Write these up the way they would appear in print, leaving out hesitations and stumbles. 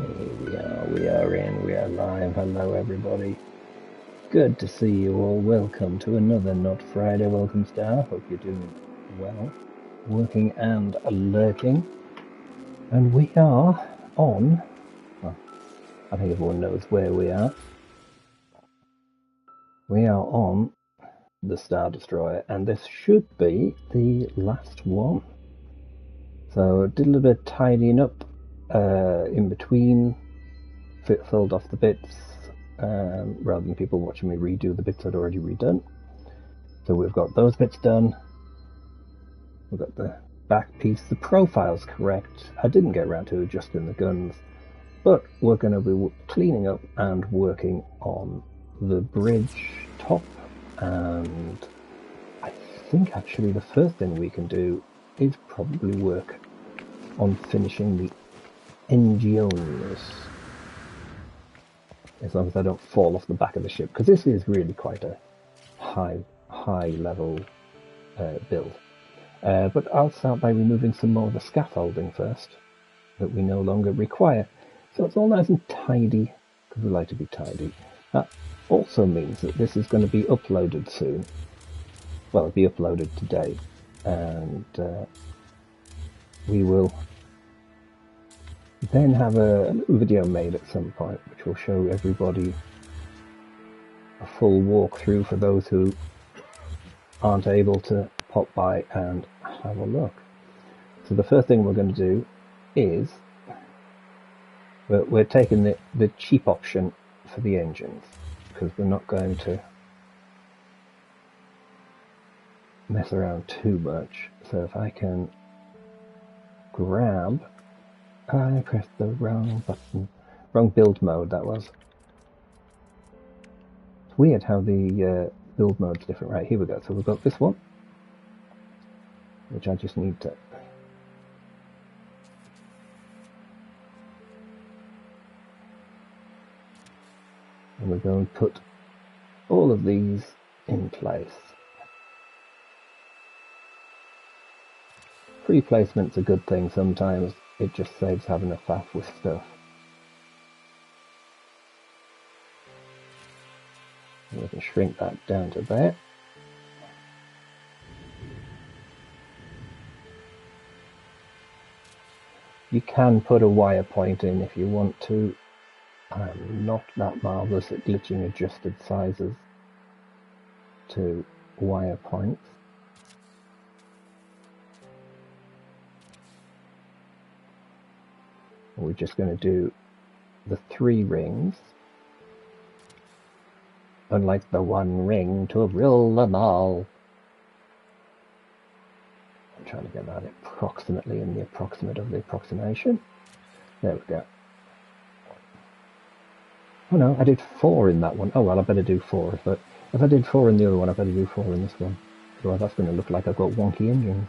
We are in, we are live. Hello everybody. Good to see you all. Welcome to another Not Friday Welcome Star. Hope you're doing well, working and lurking. And we are on, well, I think everyone knows where we are. We are on the Star Destroyer, and this should be the last one. So I did a little bit of tidying up in between, filled off the bits, rather than people watching me redo the bits I'd already redone. So we've got those bits done. We've got the back piece. The profile's correct. I didn't get around to adjusting the guns, but we're going to be cleaning up and working on the bridge top. And I think actually the first thing we can do is probably work on finishing the engines, as long as I don't fall off the back of the ship, because this is really quite a high level build. But I'll start by removing some more of the scaffolding first that we no longer require. So it's all nice and tidy, because we like to be tidy. That also means that this is going to be uploaded soon. Well, it'll be uploaded today, and we will then have a little video made at some point, which will show everybody a full walkthrough for those who aren't able to pop by and have a look. So the first thing we're going to do is we're taking the cheap option for the engines, because we're not going to mess around too much. So if I can grab, I pressed the wrong button, wrong build mode that was. It's weird how the build mode's different. Right, here we go. So we've got this one, which I just need to and we're going to put all of these in place. Pre-placement's a good thing sometimes. It just saves having a faff with stuff. And we can shrink that down to there. You can put a wire point in if you want to. I'm not that marvellous at glitching adjusted sizes to wire points. We're just going to do the 3 rings, unlike the 1 ring to rule them all. I'm trying to get that approximately in the approximate of the approximation. There we go. Oh no, I did 4 in that one. Oh well, I better do 4. But if I did 4 in the other one, I better do 4 in this one. Otherwise that's going to look like I've got wonky engines.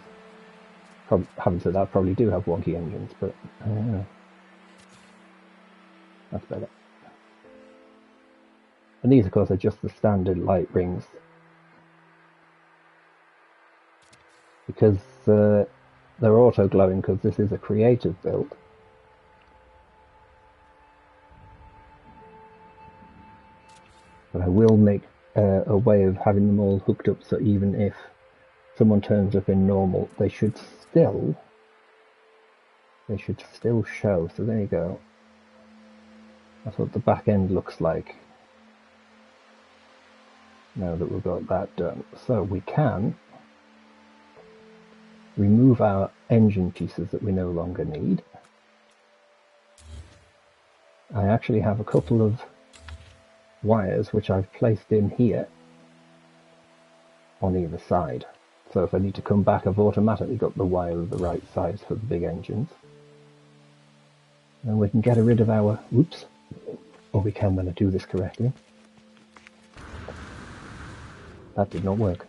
Having said that, I probably do have wonky engines, but I don't know. That's better. And these, of course, are just the standard light rings, because they're auto glowing, because this is a creative build. But I will make a way of having them all hooked up, so even if someone turns up in normal, they should still show. So there you go. That's what the back end looks like now that we've got that done. So we can remove our engine pieces that we no longer need. I actually have a couple of wires which I've placed in here on either side. So if I need to come back, I've automatically got the wire of the right size for the big engines. And we can get rid of our, whoops, or we can when I do this correctly. That did not work.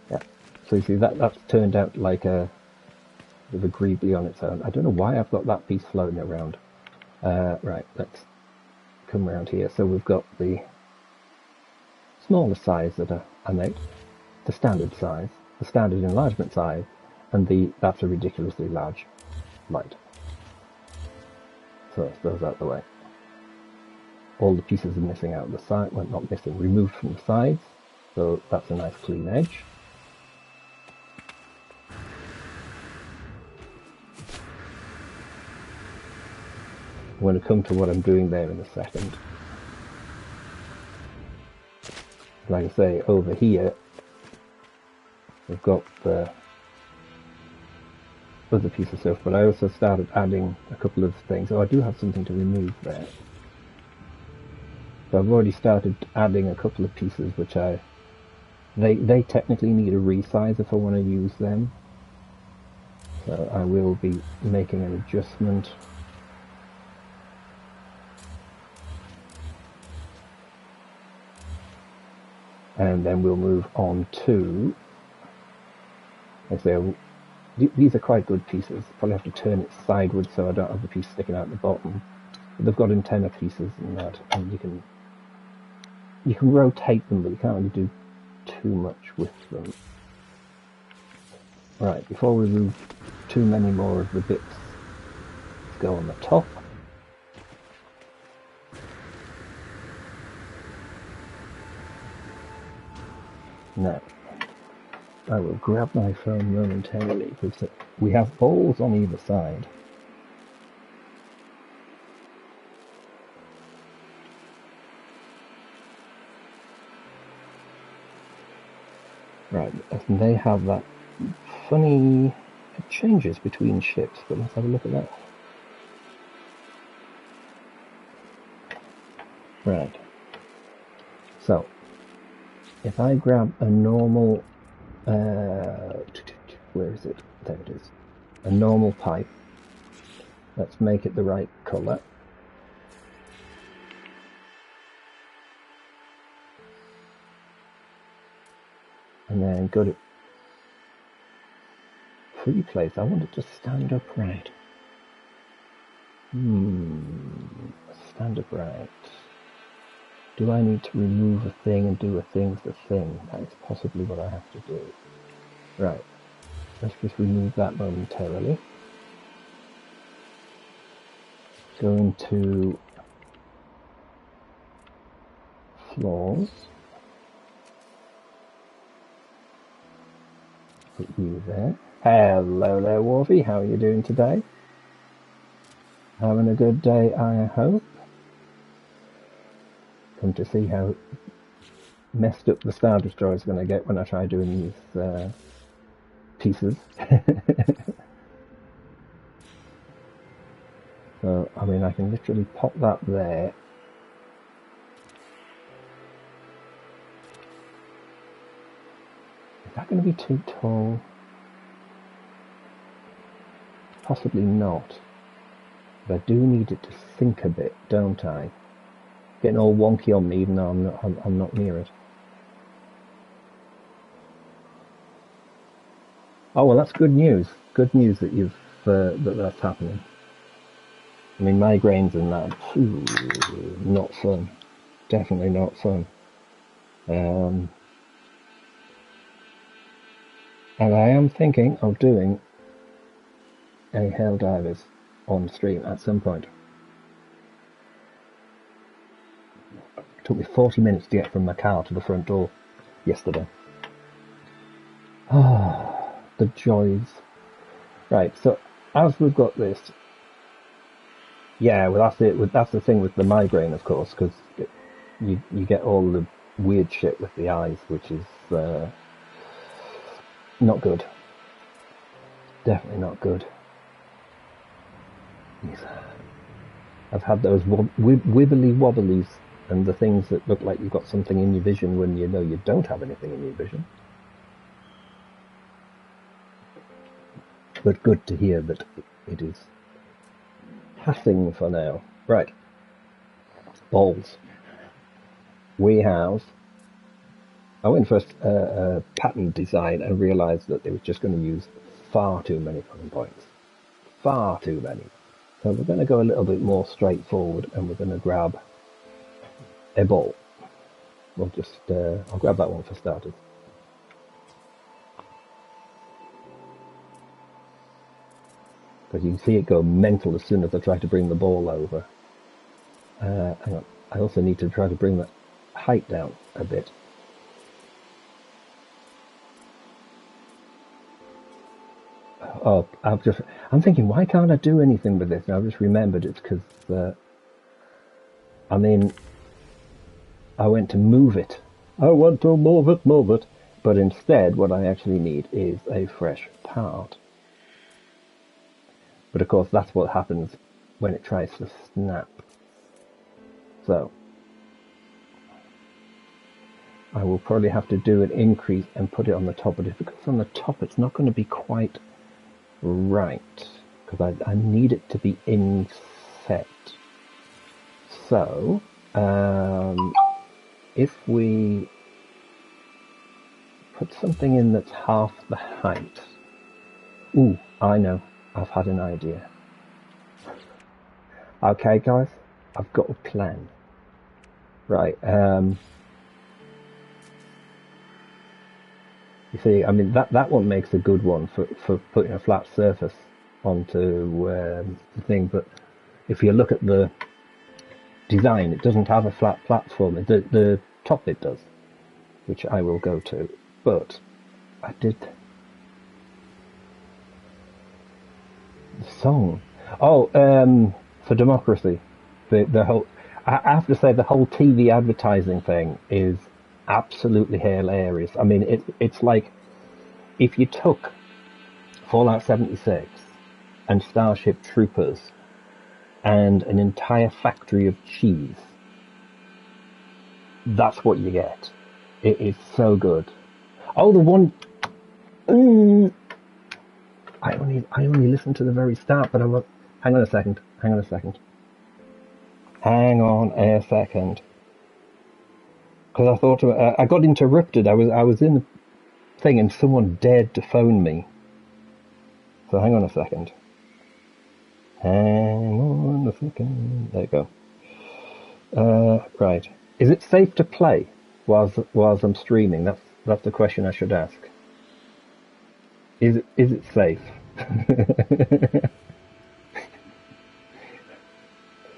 Yeah, so you see that's turned out like a Greebly on its own. I don't know why I've got that piece floating around. Right, let's come around here. So we've got the smaller size that I made, the standard size, the standard enlargement size, and that's a ridiculously large light. So that's those out the way. All the pieces are missing out the side, well, not missing, removed from the sides. So that's a nice clean edge. I'm going to come to what I'm doing there in a second. Like I say, over here, we've got the other piece of stuff, but I also started adding a couple of things. Oh, I do have something to remove there. So I've already started adding a couple of pieces which they technically need a resize if I want to use them. So I will be making an adjustment. And then we'll move on to, like I say, these are quite good pieces. Probably have to turn it sideways so I don't have the piece sticking out the bottom. But they've got antenna pieces and that, and you can rotate them, but you can't really do too much with them. Right, before we move too many more of the bits, let's go on the top. Now, I will grab my phone momentarily because we have balls on either side. Right, and they have that funny, it changes between ships, but let's have a look at that. Right, so if I grab a normal, where is it? There it is. A normal pipe. Let's make it the right colour. And then go to free place. I want it to stand upright. Stand upright. Do I need to remove a thing and do a thing's the thing? That is possibly what I have to do. Right. Let's just remove that momentarily. Go into floors. Put you there. Hello there, Warfy. How are you doing today? Having a good day, I hope. Come to see how messed up the Star Destroyer is going to get when I try doing these pieces. So, I mean, I can literally pop that there. Is that going to be too tall? Possibly not. But I do need it to sink a bit, don't I? Getting all wonky on me, even though I'm not near it. Oh well, that's good news. Good news that you've that's happening. I mean, migraines and that, not fun. Definitely not fun. And I am thinking of doing a Helldivers on stream at some point. It took me 40 minutes to get from my car to the front door yesterday. Ah, the joys. Right, so as we've got this, yeah, well that's it. That's the thing with the migraine, of course, because you get all the weird shit with the eyes, which is not good. Definitely not good. I've had those wibbly wobblies and the things that look like you've got something in your vision when you know you don't have anything in your vision. But good to hear that it is passing for now. Right. Balls. We have... I went for a pattern design and realised that they were just going to use far too many fucking points. Far too many. So we're going to go a little bit more straightforward and we're going to grab a ball. We'll just... I'll grab that one for starters. Because you can see it go mental as soon as I try to bring the ball over. Hang on. I also need to try to bring the height down a bit. Oh, I'm thinking, why can't I do anything with this? And I've just remembered it's because, I went to move it. I want to move it. But instead, what I actually need is a fresh part. But of course, that's what happens when it tries to snap. So, I will probably have to do an increase and put it on the top. But if it goes on the top, it's not going to be quite right. Because I need it to be inset. So, if we put something in that's half the height. Ooh, I know. I've had an idea. Okay, guys, I've got a plan. Right, you see, I mean, that one makes a good one for putting a flat surface onto the thing, but if you look at the design, it doesn't have a flat platform. The top bit does, which I will go to, but I did the song. Oh, for democracy, the whole. I have to say the whole TV advertising thing is absolutely hilarious. I mean, it's like if you took Fallout 76 and Starship Troopers and an entire factory of cheese. That's what you get. It is so good. Oh, the one. I only listened to the very start, but I was. Hang on a second. Because I thought I got interrupted. I was in the thing and someone dared to phone me. So hang on a second. There you go. Right. Is it safe to play whilst I'm streaming? That's the question I should ask. Is it safe?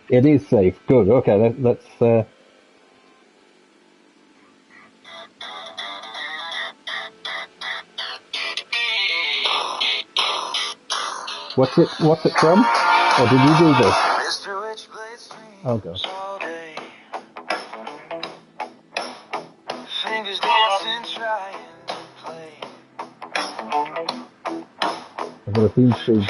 It is safe. Good. Okay. Let's. What's it from? Or did you do this? Oh god. Fingers dancing, trying to play. I've got a theme tune.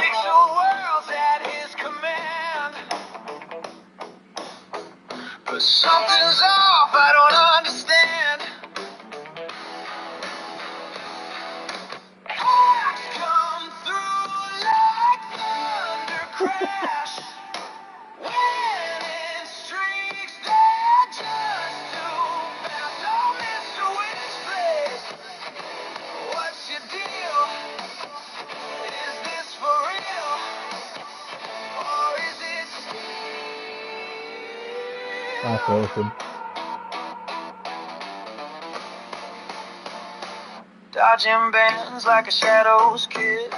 But something's off, I don't understand. Come through like thunder crash. Winning streaks that just too fast. Oh, Mr. Witchblade, what's your deal? Is this for real? Or is it That's awesome. Dodging bands like a shadow's kiss.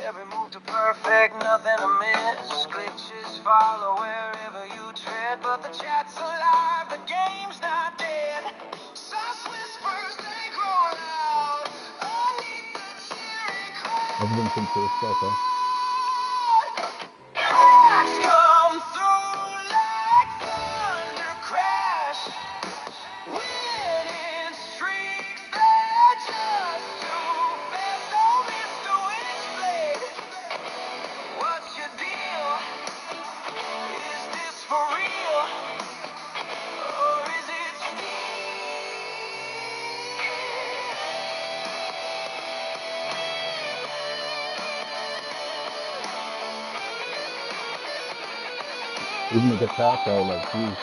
Every move to perfect, nothing to miss. Glitches follow wherever you tread, but the chat's alive, the game's not dead. Sauce whispers, they grow loud. Underneath the cheering crowd. Everything seems to have stopped, Cracks come through like thunder crash. Winning streaks that just too fast. Oh, Mr. Witchblade, what's your deal? Is this for real? Or is it even the guitar solo, geez.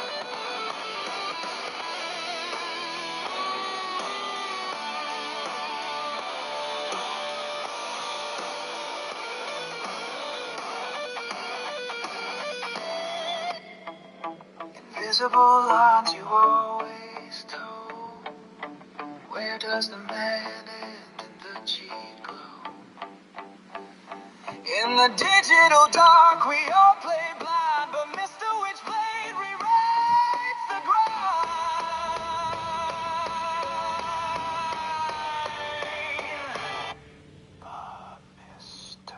Invisible lines you always told. Where does the man end and the cheat glow? In In the digital dark, we all play blind, but Mr. Witchblade rewrites the grind. But Mr.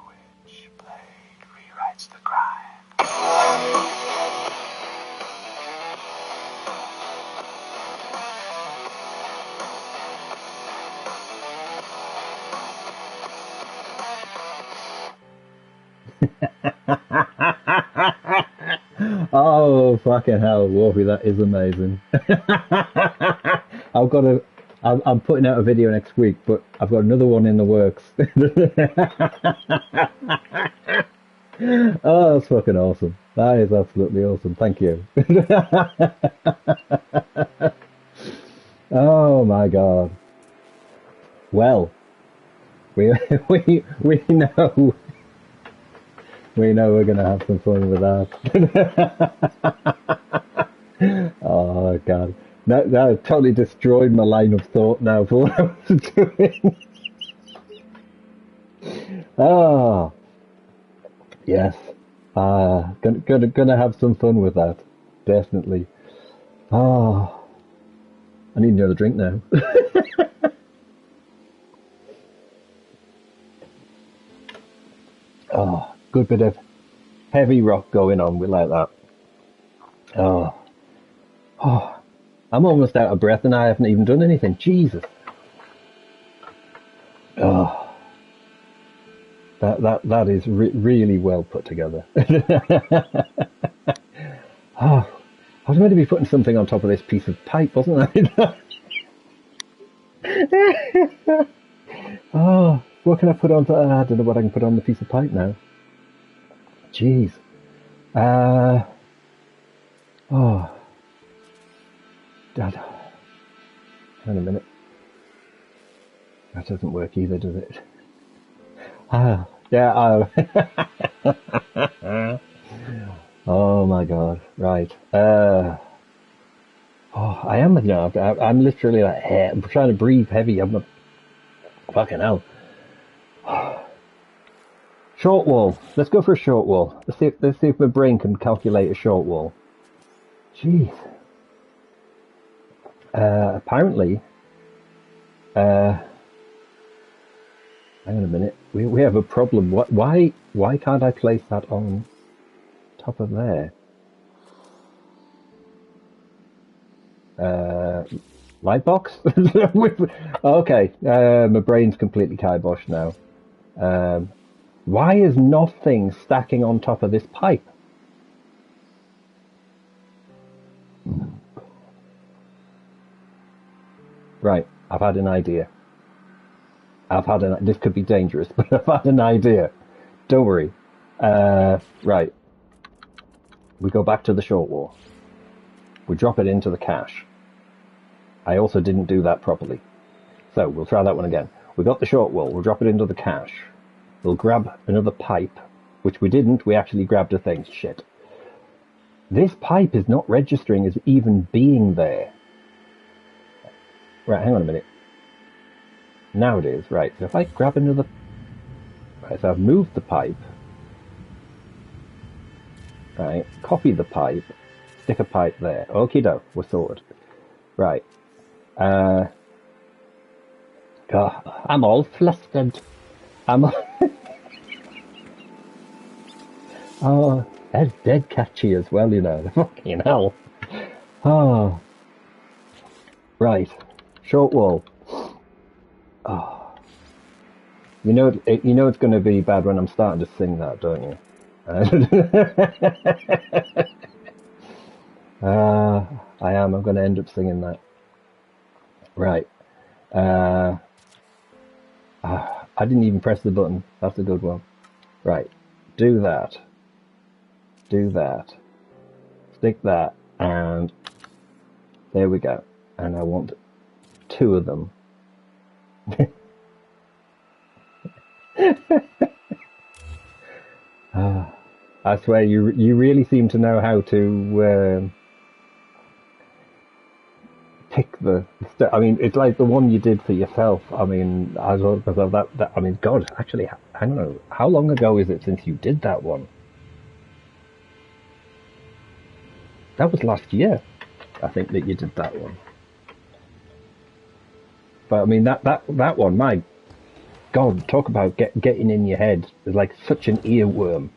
Witchblade rewrites the grind. Oh, fucking hell, Wolfie, that is amazing. I'm putting out a video next week, but I've got another one in the works. Oh, that's fucking awesome. That is absolutely awesome. Thank you. Oh my God. Well, we we know we're gonna have some fun with that. Oh God. That totally destroyed my line of thought now for what I was doing. Oh, yes. Gonna have some fun with that. Definitely. Oh, I need another drink now. Oh, good bit of heavy rock going on. We like that. Oh, oh, I'm almost out of breath and I haven't even done anything. Jesus. Oh, that is really well put together. Oh, I was meant to be putting something on top of this piece of pipe, wasn't I? Oh, what can I put on? I don't know what I can put on the piece of pipe now. Jeez. Oh, Dad. Hang on a minute. That doesn't work either, does it? Ah, yeah. Oh my God. Right. Oh, I am. I'm literally like, I'm trying to breathe heavy. I'm not. Fucking hell. Short wall. Let's go for a short wall. Let's see if my brain can calculate a short wall. Jeez. Apparently. Hang on a minute. We have a problem. Why can't I place that on top of there? Light box? Okay. My brain's completely kiboshed now. Why is nothing stacking on top of this pipe? Right, I've had an idea. This could be dangerous, but I've had an idea. Don't worry. Right. We go back to the short wall. We drop it into the cache. I also didn't do that properly. So we'll try that one again. We got the short wall. We'll drop it into the cache. We'll grab another pipe, which we didn't. We actually grabbed a thing. Shit. This pipe is not registering as even being there. Right, hang on a minute. Now it is. Right, so if I grab another... Right, so I've moved the pipe. Right, copy the pipe. Stick a pipe there. Okie doke, we're sorted. Right. God, I'm all flustered. Oh, that's dead catchy as well, you know. Fucking hell. Oh. Right. Short wall. Oh. You know it's going to be bad when I'm starting to sing that, don't you? I am. I'm going to end up singing that. Right. I didn't even press the button. That's a good one. Right. Do that. Do that. Stick that. And there we go. And I want 2 of them. I swear, you really seem to know how to pick the I mean, it's like the one you did for yourself. I mean, I thought to myself that. I mean, God, actually, I don't know. How long ago is it since you did that one? That was last year, I think, that you did that one. But I mean, that one, my God, talk about getting in your head. It's like such an earworm,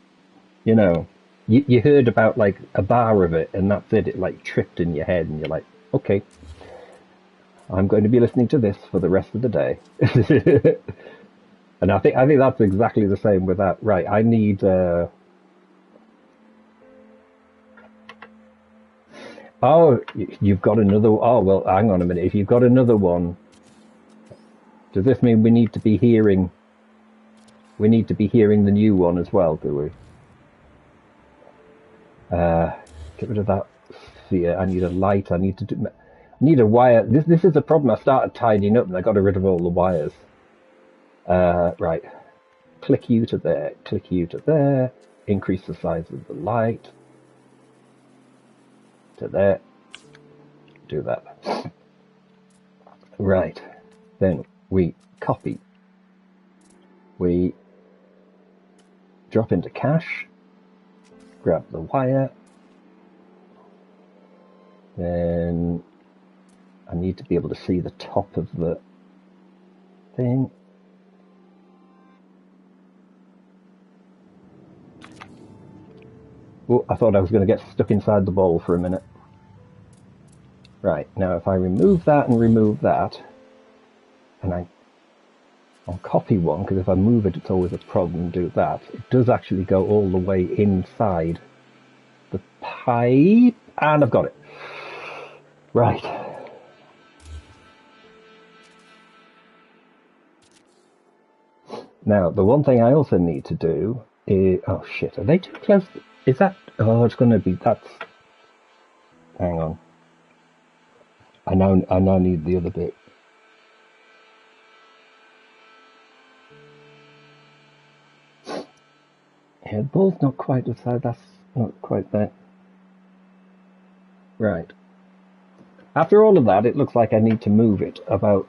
you know. You heard about like a bar of it, and that's it. It like tripped in your head, and you're like, okay, I'm going to be listening to this for the rest of the day. And I think that's exactly the same with that. Right, I need. Oh, you've got another. Oh well, hang on a minute. If you've got another one, does this mean we need to be hearing? We need to be hearing the new one as well, do we? Get rid of that sphere. I need a light. I need to do. I need a wire. This is a problem. I started tidying up and I got rid of all the wires. Right. Click you to there. Click you to there. Increase the size of the light. To there. Do that. Right. Then we copy. We drop into cache. Grab the wire. Then I need to be able to see the top of the thing. Oh, I thought I was going to get stuck inside the bowl for a minute. Right, now if I remove that and remove that, and I'll copy one, because if I move it, it's always a problem, do that. It does actually go all the way inside the pipe, and I've got it. Right. Now, the one thing I also need to do is... Oh, shit. Are they too close? Is that... Oh, it's going to be... That's... Hang on. I now need the other bit. Yeah, the ball's not quite the side. That's not quite that. Right. After all of that, it looks like I need to move it about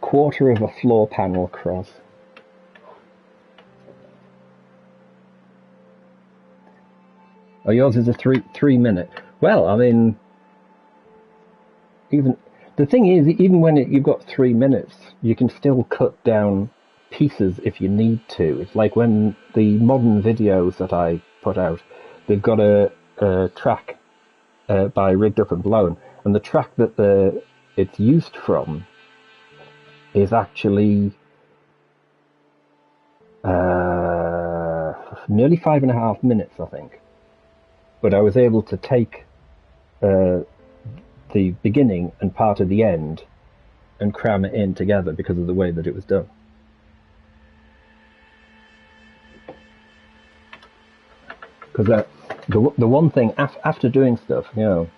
quarter of a floor panel across. Oh, yours is a 3 minute. Well, I mean, even the thing is, even when you've got 3 minutes, you can still cut down pieces if you need to. It's like when the modern videos that I put out, they've got a track by Rigged Up and Blown, and the track that it's used from is actually nearly 5.5 minutes, I think. But I was able to take the beginning and part of the end and cram it in together because of the way that it was done. Because the one thing after doing stuff, you know.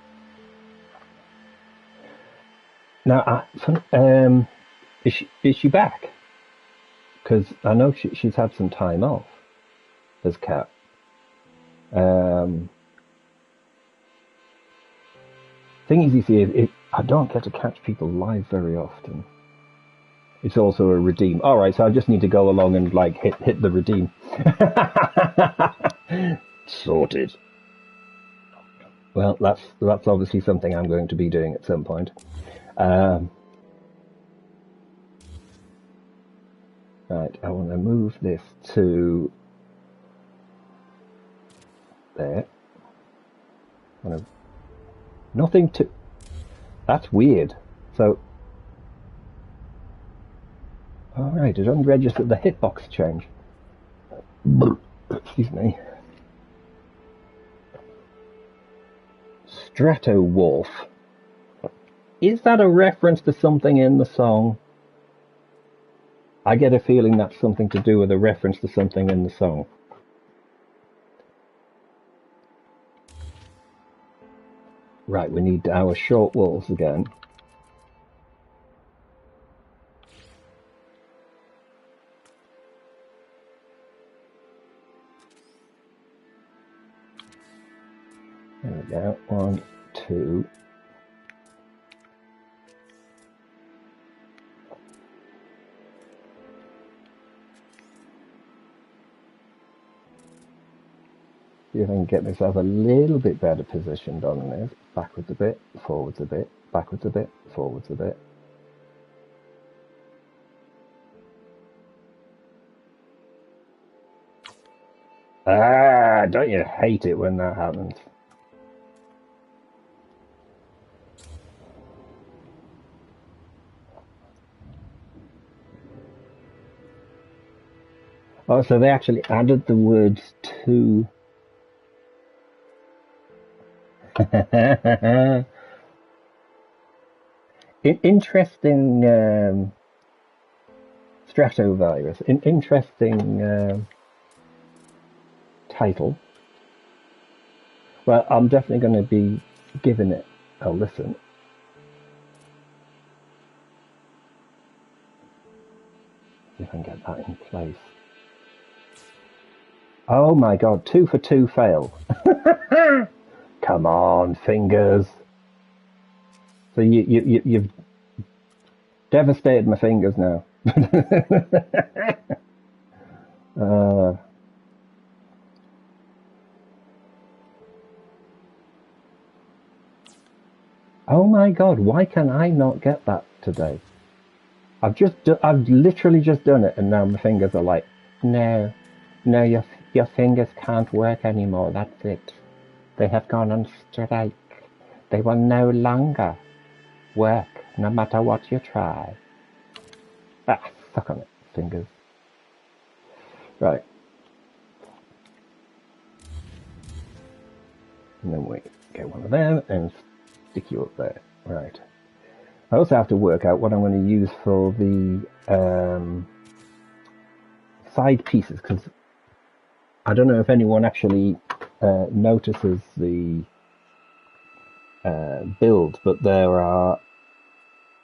Now, is she back? Because I know she's had some time off as Cat. Thing is, you see, I don't get to catch people live very often. It's also a redeem. All right, so I just need to go along and like hit the redeem. Sorted. Well, that's obviously something I'm going to be doing at some point. Right, I want to move this to there. Nothing to... That's weird. So... Alright, it only registered the hitbox change. Excuse me. Strato Wolf. Is that a reference to something in the song? I get a feeling that's something to do with a reference to something in the song. Right, we need our short walls again. There we go. 1, 2. See if I can get myself a little bit better positioned on this. Backwards a bit, forwards a bit, backwards a bit, forwards a bit. Ah, don't you hate it when that happens? Oh, so they actually added the words to... Interesting Stratovirus. Interesting title. Well, I'm definitely going to be giving it a listen. See if I can get that in place. Oh my god, 2 for 2 fail. Come on, fingers. So you've devastated my fingers now. Oh my god, why can I not get that today? I've literally just done it, and now my fingers are like, no, your fingers can't work anymore. That's it. They have gone on strike. They will no longer work, no matter what you try. Ah, suck on it, fingers. Right. And then we get one of them and stick you up there. Right. I also have to work out what I'm going to use for the side pieces, because I don't know if anyone actually notices the build, but there are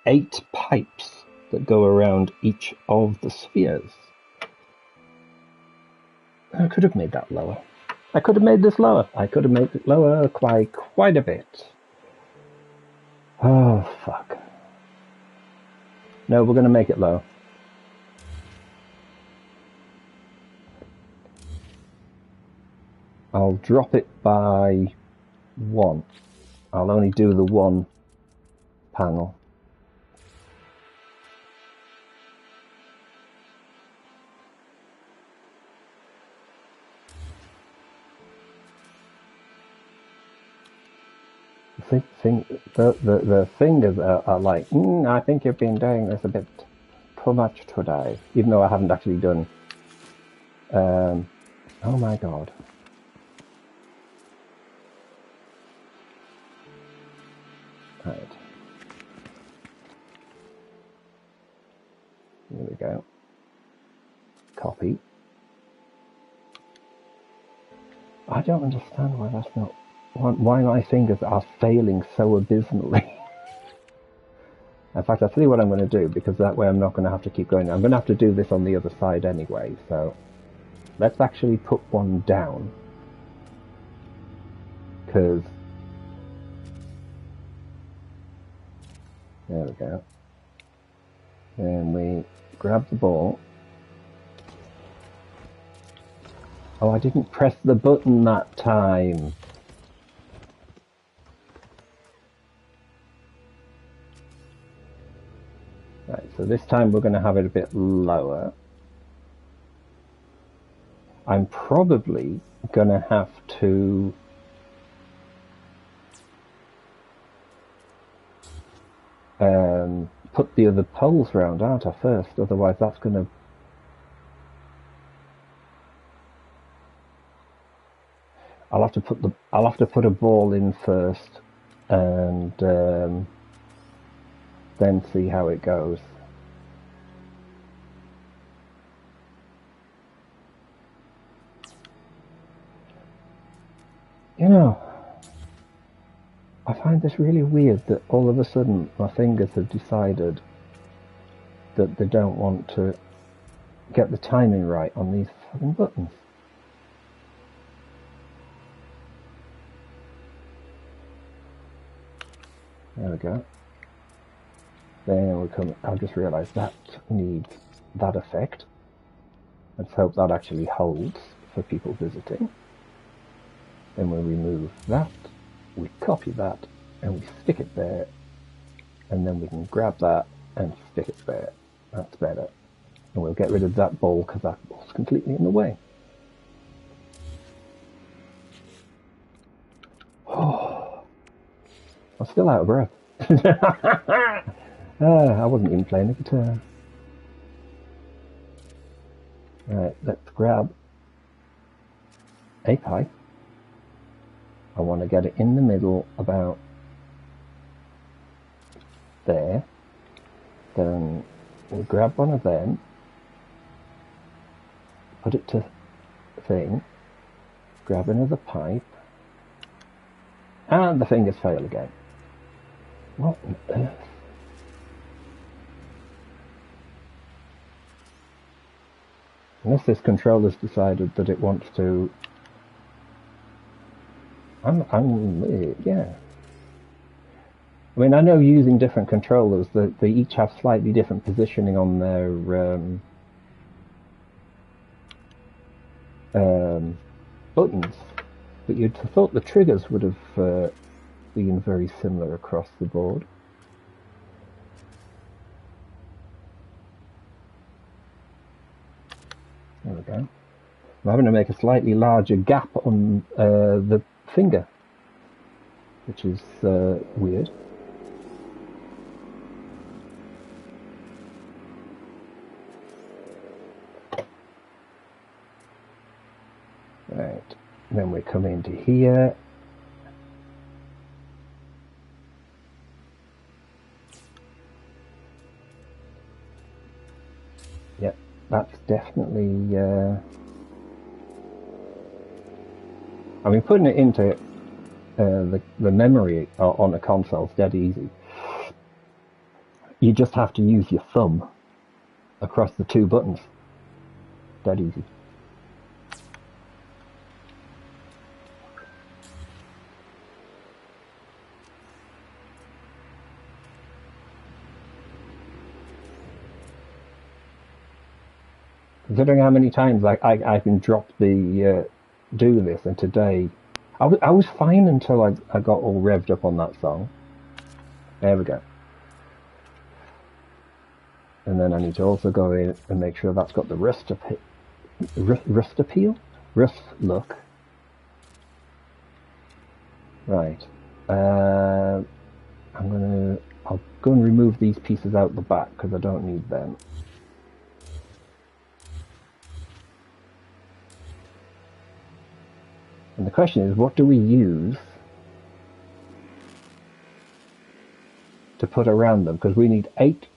8 pipes that go around each of the spheres. I could have made that lower. I could have made this lower. I could have made it lower quite a bit. Oh, fuck. No, we're going to make it low. I'll drop it by 1. I'll only do the 1 panel. The fingers are like, I think you've been doing this a bit too much today, even though I haven't actually done. Oh my god. Right. Here we go. Copy. I don't understand why that's not... Why my fingers are failing so abysmally. In fact, I'll tell you what I'm going to do, because that way I'm not going to have to keep going. I'm going to have to do this on the other side anyway, so let's actually put one down. Because... There we go. And we grab the ball. Oh, I didn't press the button that time. Right, so this time we're going to have it a bit lower. I'm probably going to have to put the other poles round, aren't I, first? Otherwise that's going to... I'll have to put a ball in first, and then see how it goes. You know, I find this really weird that all of a sudden my fingers have decided that they don't want to get the timing right on these fucking buttons. There we go. Then we come. I've just realised that needs that effect. Let's hope that actually holds for people visiting. Then we remove that, we copy that, and we stick it there, and then we can grab that and stick it there. That's better. And we'll get rid of that ball because that ball's completely in the way. Oh, I'm still out of breath. I wasn't even playing the guitar. Right, let's grab a pipe. I want to get it in the middle about there. Then we grab one of them, put it to thing, grab another pipe, and the fingers fail again. What on earth? Unless this controller's decided that it wants to... yeah. I mean, I know using different controllers, that they each have slightly different positioning on their buttons, but you'd have thought the triggers would have been very similar across the board. There we go. I'm having to make a slightly larger gap on the finger, which is weird. Right, then we come into here. Yep, that's definitely... I mean, putting it into the memory on a console is dead easy. You just have to use your thumb across the two buttons. Dead easy. Considering how many times I can drop the do this, and today I was fine until I got all revved up on that song. There we go. And then I need to also go in and make sure that's got the rust look. Right. I'll go and remove these pieces out the back because I don't need them. And the question is, what do we use to put around them? Because we need 8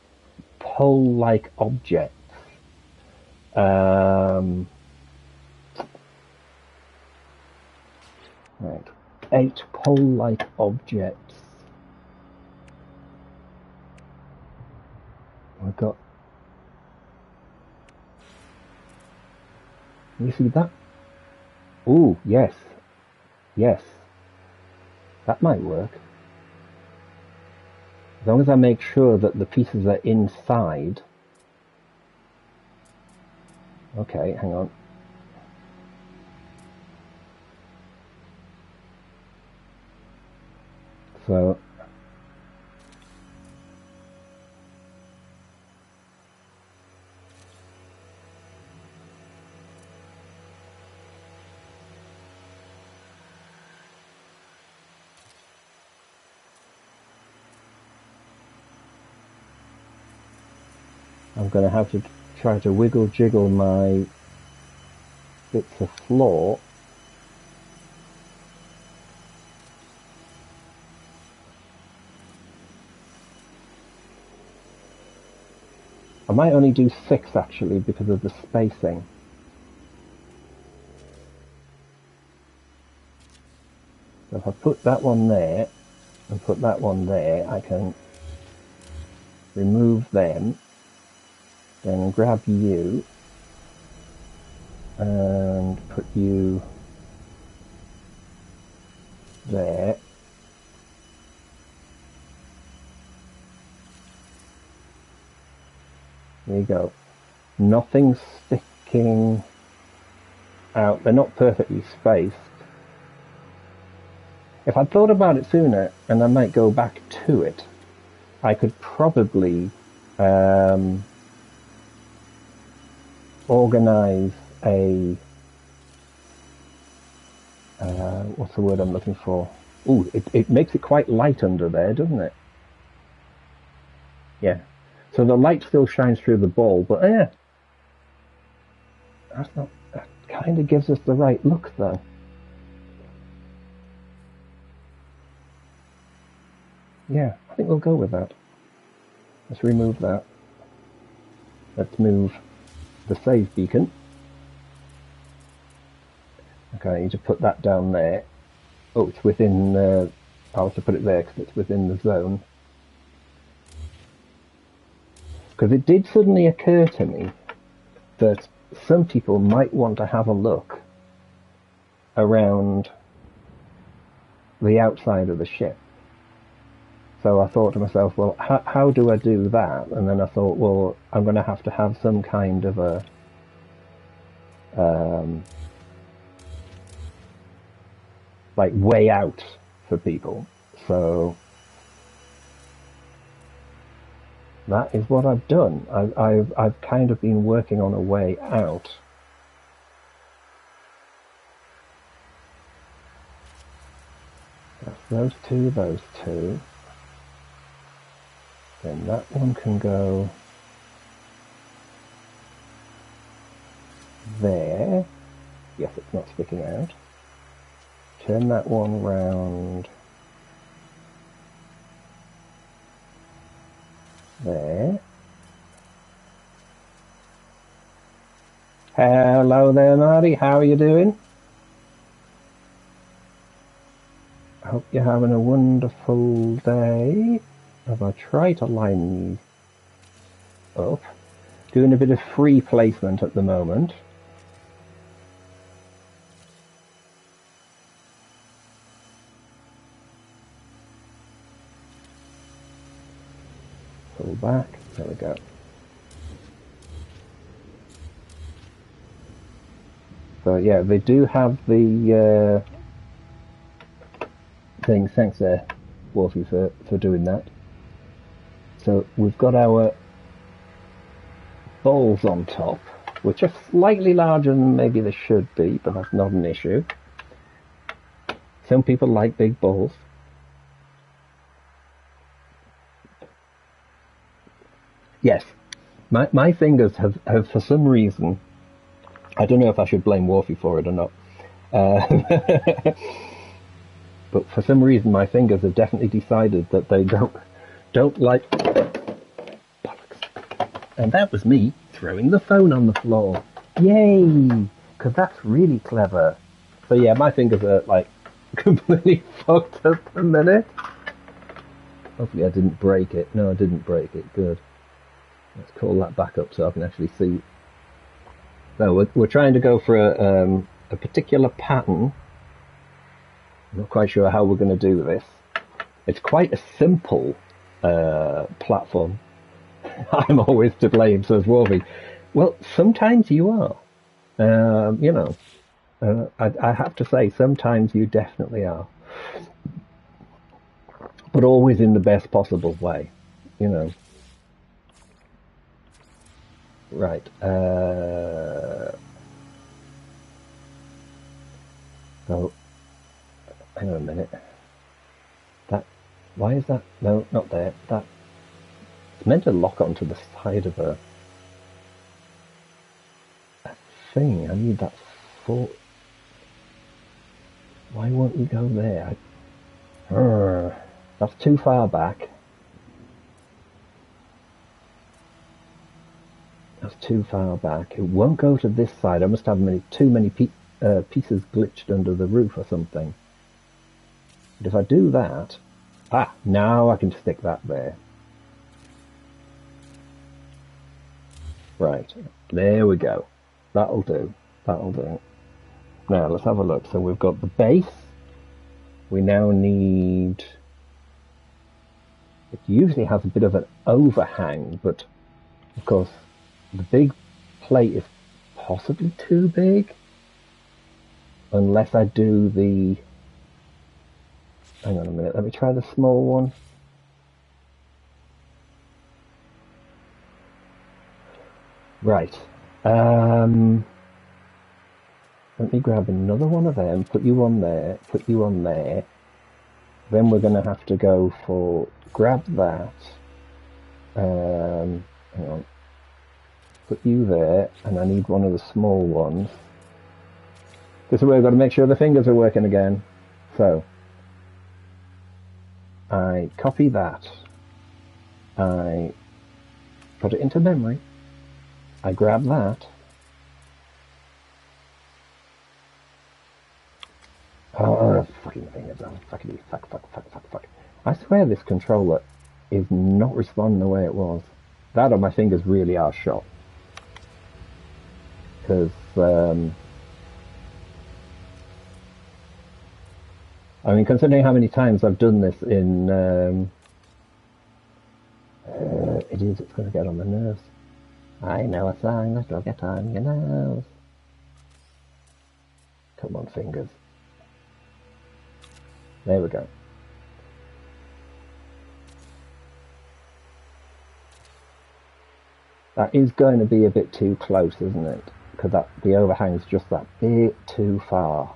pole-like objects. Right, 8 pole-like objects. We've got... Can you see that? Ooh, yes. Yes. That might work. As long as I make sure that the pieces are inside. Okay, hang on. So... I'm going to have to try to wiggle jiggle my bits of floor. I might only do 6 actually because of the spacing. So if I put that one there and put that one there, I can remove them. Then grab you and put you there. There you go. Nothing's sticking out. They're not perfectly spaced. If I'd thought about it sooner, and I might go back to it, I could probably organize a what's the word I'm looking for? Ooh, it makes it quite light under there, doesn't it? Yeah. So the light still shines through the ball, but that's not. That kind of gives us the right look, though. Yeah, I think we'll go with that. Let's remove that. Let's move the save beacon. Okay, I need to put that down there. Oh, it's within. I'll have to put it there because it's within the zone. Because it did suddenly occur to me that some people might want to have a look around the outside of the ship. So I thought to myself, well, how do I do that? And then I thought, well, I'm going to have some kind of a like way out for people. So that is what I've done. I've kind of been working on a way out. That's those two. Then that one can go there. Yes, it's not sticking out. Turn that one round there. Hello there, Marty. How are you doing? I hope you're having a wonderful day. As I try to line these up. Doing a bit of free placement at the moment. Pull back. There we go. So yeah, they do have the thing. Thanks there, Wolfie, for doing that. So we've got our balls on top, which are slightly larger than maybe they should be, but that's not an issue. Some people like big balls. Yes, my fingers have for some reason, I don't know if I should blame Wolfie for it or not, but for some reason my fingers have definitely decided that they don't like bollocks. And that was me throwing the phone on the floor. Yay! Because that's really clever. So yeah, my fingers are like completely fucked up a minute. Hopefully I didn't break it. No, I didn't break it. Good. Let's call that back up so I can actually see. So we're trying to go for a particular pattern. I'm not quite sure how we're going to do this. It's quite a simple platform. I'm always to blame, says Wolfie. Well, sometimes you are. You know, I have to say, sometimes you definitely are. But always in the best possible way, you know. Right. So, hang on a minute. Why is that? No, not there. It's meant to lock onto the side of a thing. I need that for. Why won't you go there? That's too far back. That's too far back. It won't go to this side. I must have too many pieces glitched under the roof or something. But if I do that... now I can stick that there. Right. There we go. That'll do. That'll do. Now, let's have a look. So we've got the base. We now need... It usually has a bit of an overhang, but, of course, the big plate is possibly too big. Unless I do the Hang on a minute, let me try the small one. Right. Let me grab another one of them, put you on there, put you on there. Then we're going to have to go for, grab that. Hang on. Put you there, and I need one of the small ones. This is where I've got to make sure the fingers are working again. So, I copy that. I put it into memory. I grab that. Oh, fucking fingers. Oh, fuckity, fuck. I swear this controller is not responding the way it was. That or my fingers really are shot. Because, I mean, considering how many times I've done this in, it's going to get on my nerves. I know a song that'll get on your nerves. Come on, fingers. There we go. That is going to be a bit too close, isn't it? Because the overhang's just that bit too far.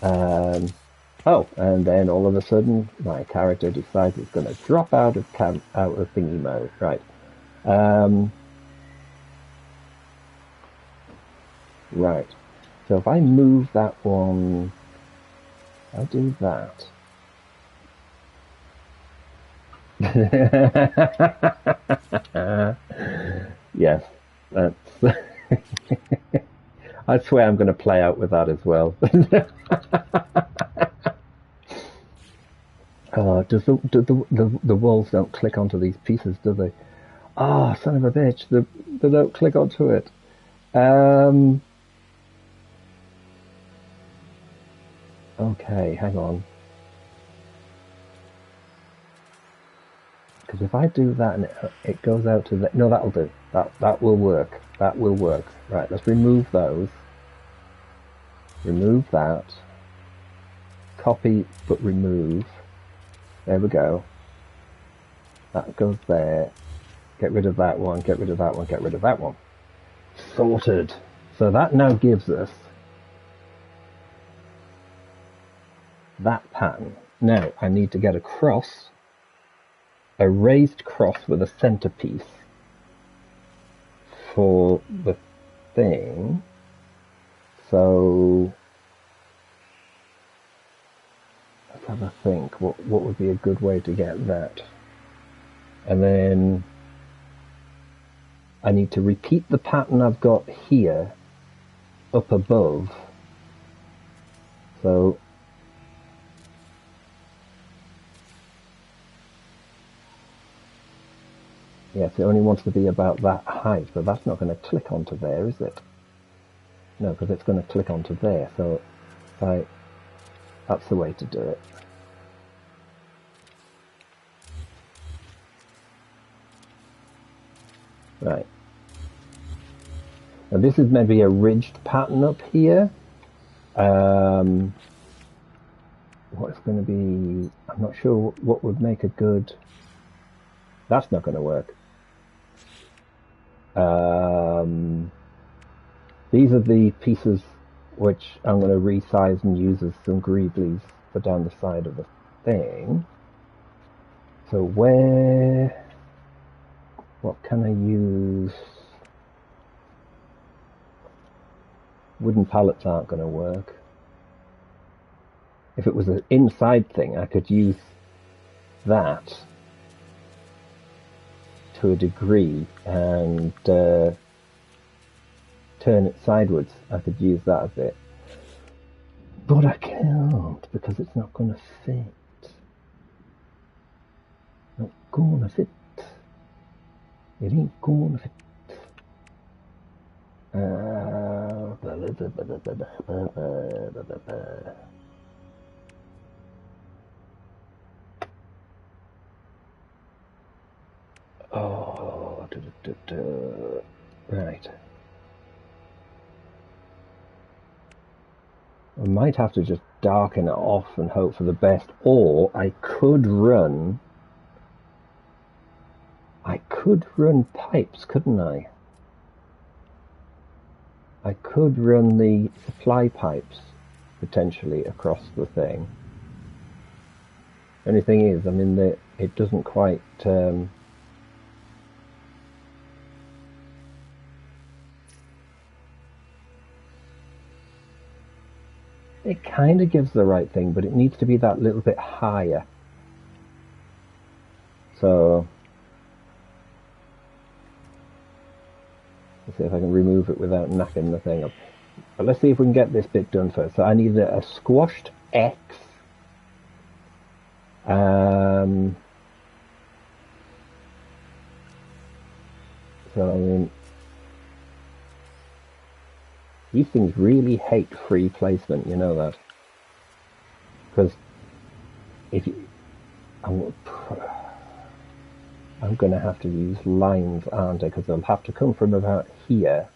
Oh, and then all of a sudden, my character decides it's going to drop out of thingy mode. Right. Right. So if I move that one, I'll do that. Yes, that's. I swear I'm going to play out with that as well. Does the walls don't click onto these pieces, do they? Ah, oh, son of a bitch! They don't click onto it. Okay, hang on. Because if I do that and it goes out to the... No, that'll do. That will work. That will work. Right, let's remove those. Remove that. Copy, but remove. There we go. That goes there. Get rid of that one, get rid of that one, get rid of that one. Sorted. So that now gives us that pattern. Now I need to get a cross, a raised cross with a centerpiece for the thing. So let's have a think. What would be a good way to get that? And then I need to repeat the pattern I've got here up above. So yes, it only wants to be about that height, but that's not going to click onto there, is it? No, because it's going to click onto there. So that's the way to do it. Right. Now this is maybe a ridged pattern up here. What it's going to be, I'm not sure what would make a good... That's not going to work. These are the pieces which I'm going to resize and use as some Greeblies for down the side of the thing. So what can I use? Wooden pallets aren't going to work. If it was an inside thing, I could use that to a degree and turn it sideways. I could use that a bit. But I can't because it's not going to fit. Not going to fit. It ain't going to fit. Oh, right. might have to just darken it off and hope for the best, or I could run pipes, couldn't I? I could run the supply pipes potentially across the thing. Only thing is, I mean, it doesn't quite it kind of gives the right thing, but it needs to be that little bit higher. So let's see if I can remove it without knacking the thing up. But let's see if we can get this bit done first. So I need a squashed X. So I mean, these things really hate free placement, you know that? Because if you, I'm going to have to use lines, aren't I? Because they'll have to come from about here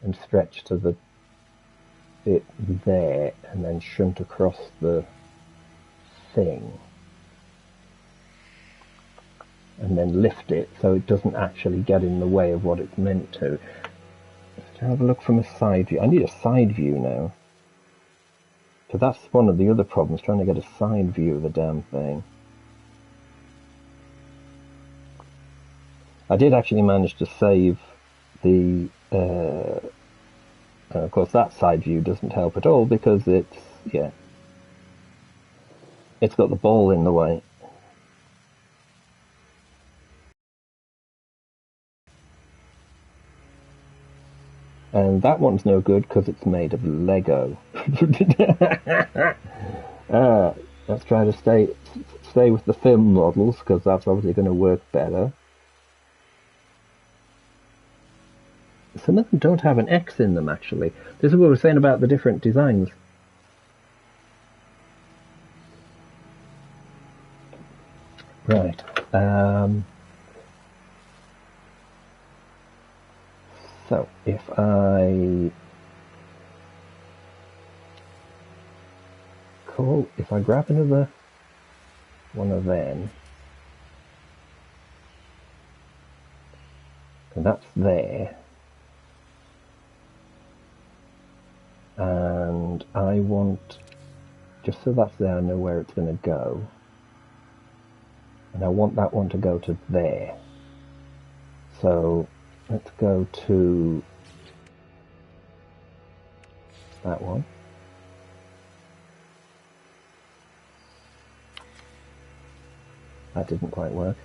and stretch to the bit there and then shunt across the thing. And then lift it so it doesn't actually get in the way of what it's meant to. Let's have a look from a side view. I need a side view now. Because that's one of the other problems, trying to get a side view of the damn thing. I did actually manage to save the... of course that side view doesn't help at all because it's... yeah. It's got the ball in the way. And that one's no good because it's made of Lego. Let's try to stay with the film models because that's obviously going to work better. Some of them don't have an X in them, actually. This is what we were saying about the different designs. Right. So if I grab another one of them, and that's there, and I want, just so that's there, I know where it's going to go, and I want that one to go to there. So let's go to that one. That didn't quite work.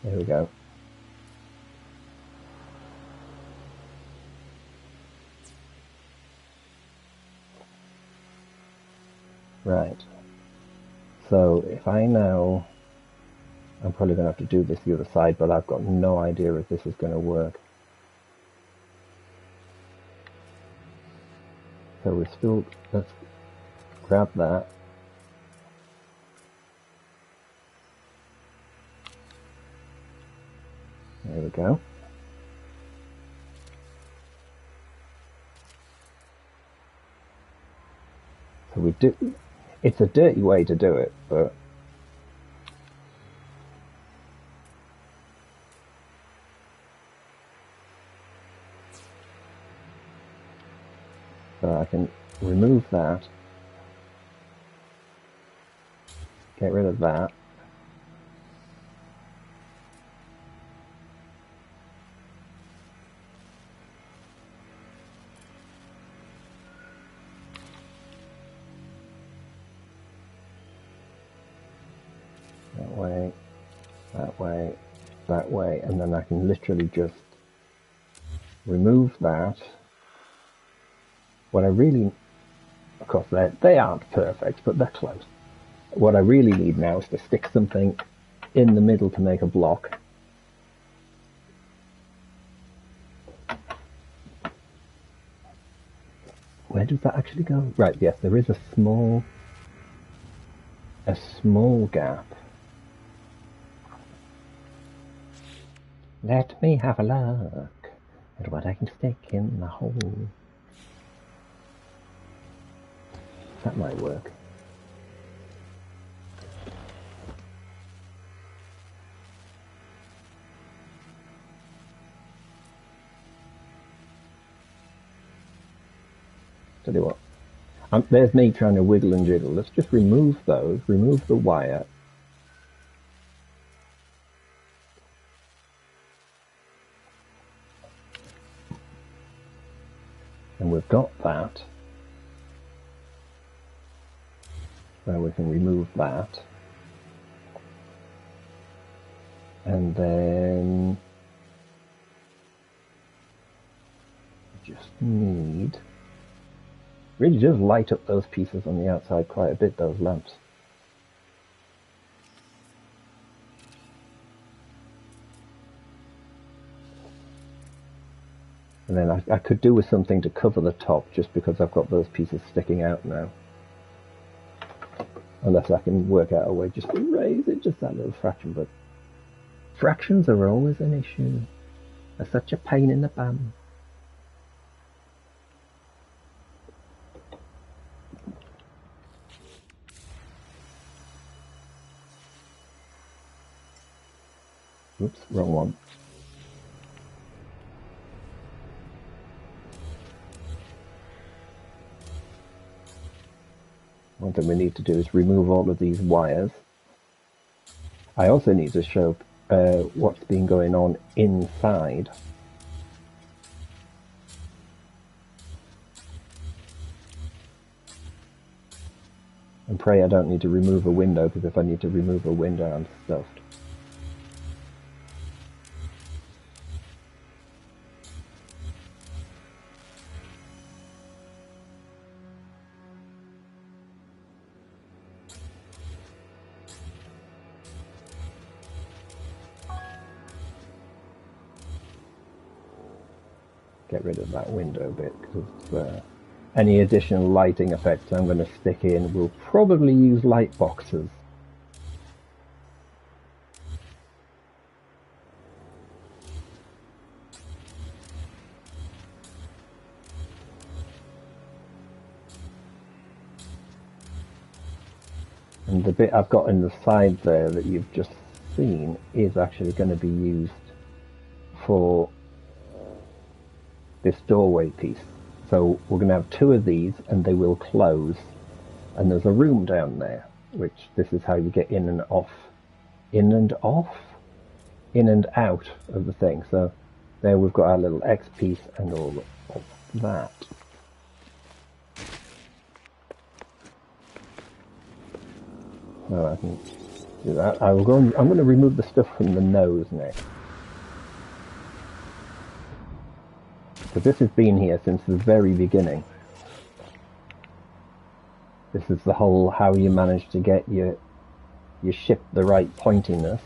There we go. Right. So if I now, I'm probably going to have to do this the other side, but I've got no idea if this is going to work. So we're still, let's grab that. There we go. So we do, it's a dirty way to do it, but so I can remove that, get rid of that. That way, that way, that way, and then I can literally just remove that. What I really, of course, they aren't perfect, but they're close. What I really need now is to stick something in the middle to make a block. Where does that actually go? Right, yes, there is a small gap. Let me have a look at what I can stick in the hole. That might work. Tell you what, there's me trying to wiggle and jiggle. Let's just remove those, remove the wire. And we've got that. So we can remove that. And then we just need, really does light up those pieces on the outside quite a bit, those lamps. And then I could do with something to cover the top just because I've got those pieces sticking out now. Unless I can work out a way just to raise it just that little fraction, but fractions are always an issue. They're such a pain in the bum. Oops, wrong one. One thing we need to do is remove all of these wires. I also need to show what's been going on inside. And pray I don't need to remove a window, because if I need to remove a window, I'm stuffed. Get rid of that window bit, because any additional lighting effects I'm going to stick in will probably use light boxes. And the bit I've got in the side there that you've just seen is actually going to be used for this doorway piece. So we're going to have two of these and they will close. And there's a room down there, which this is how you get in and off. In and off? In and out of the thing. So there we've got our little X piece and all of that. So I can do that. I'm going to remove the stuff from the nose next. Because this has been here since the very beginning. This is the whole how you manage to get your ship the right pointiness.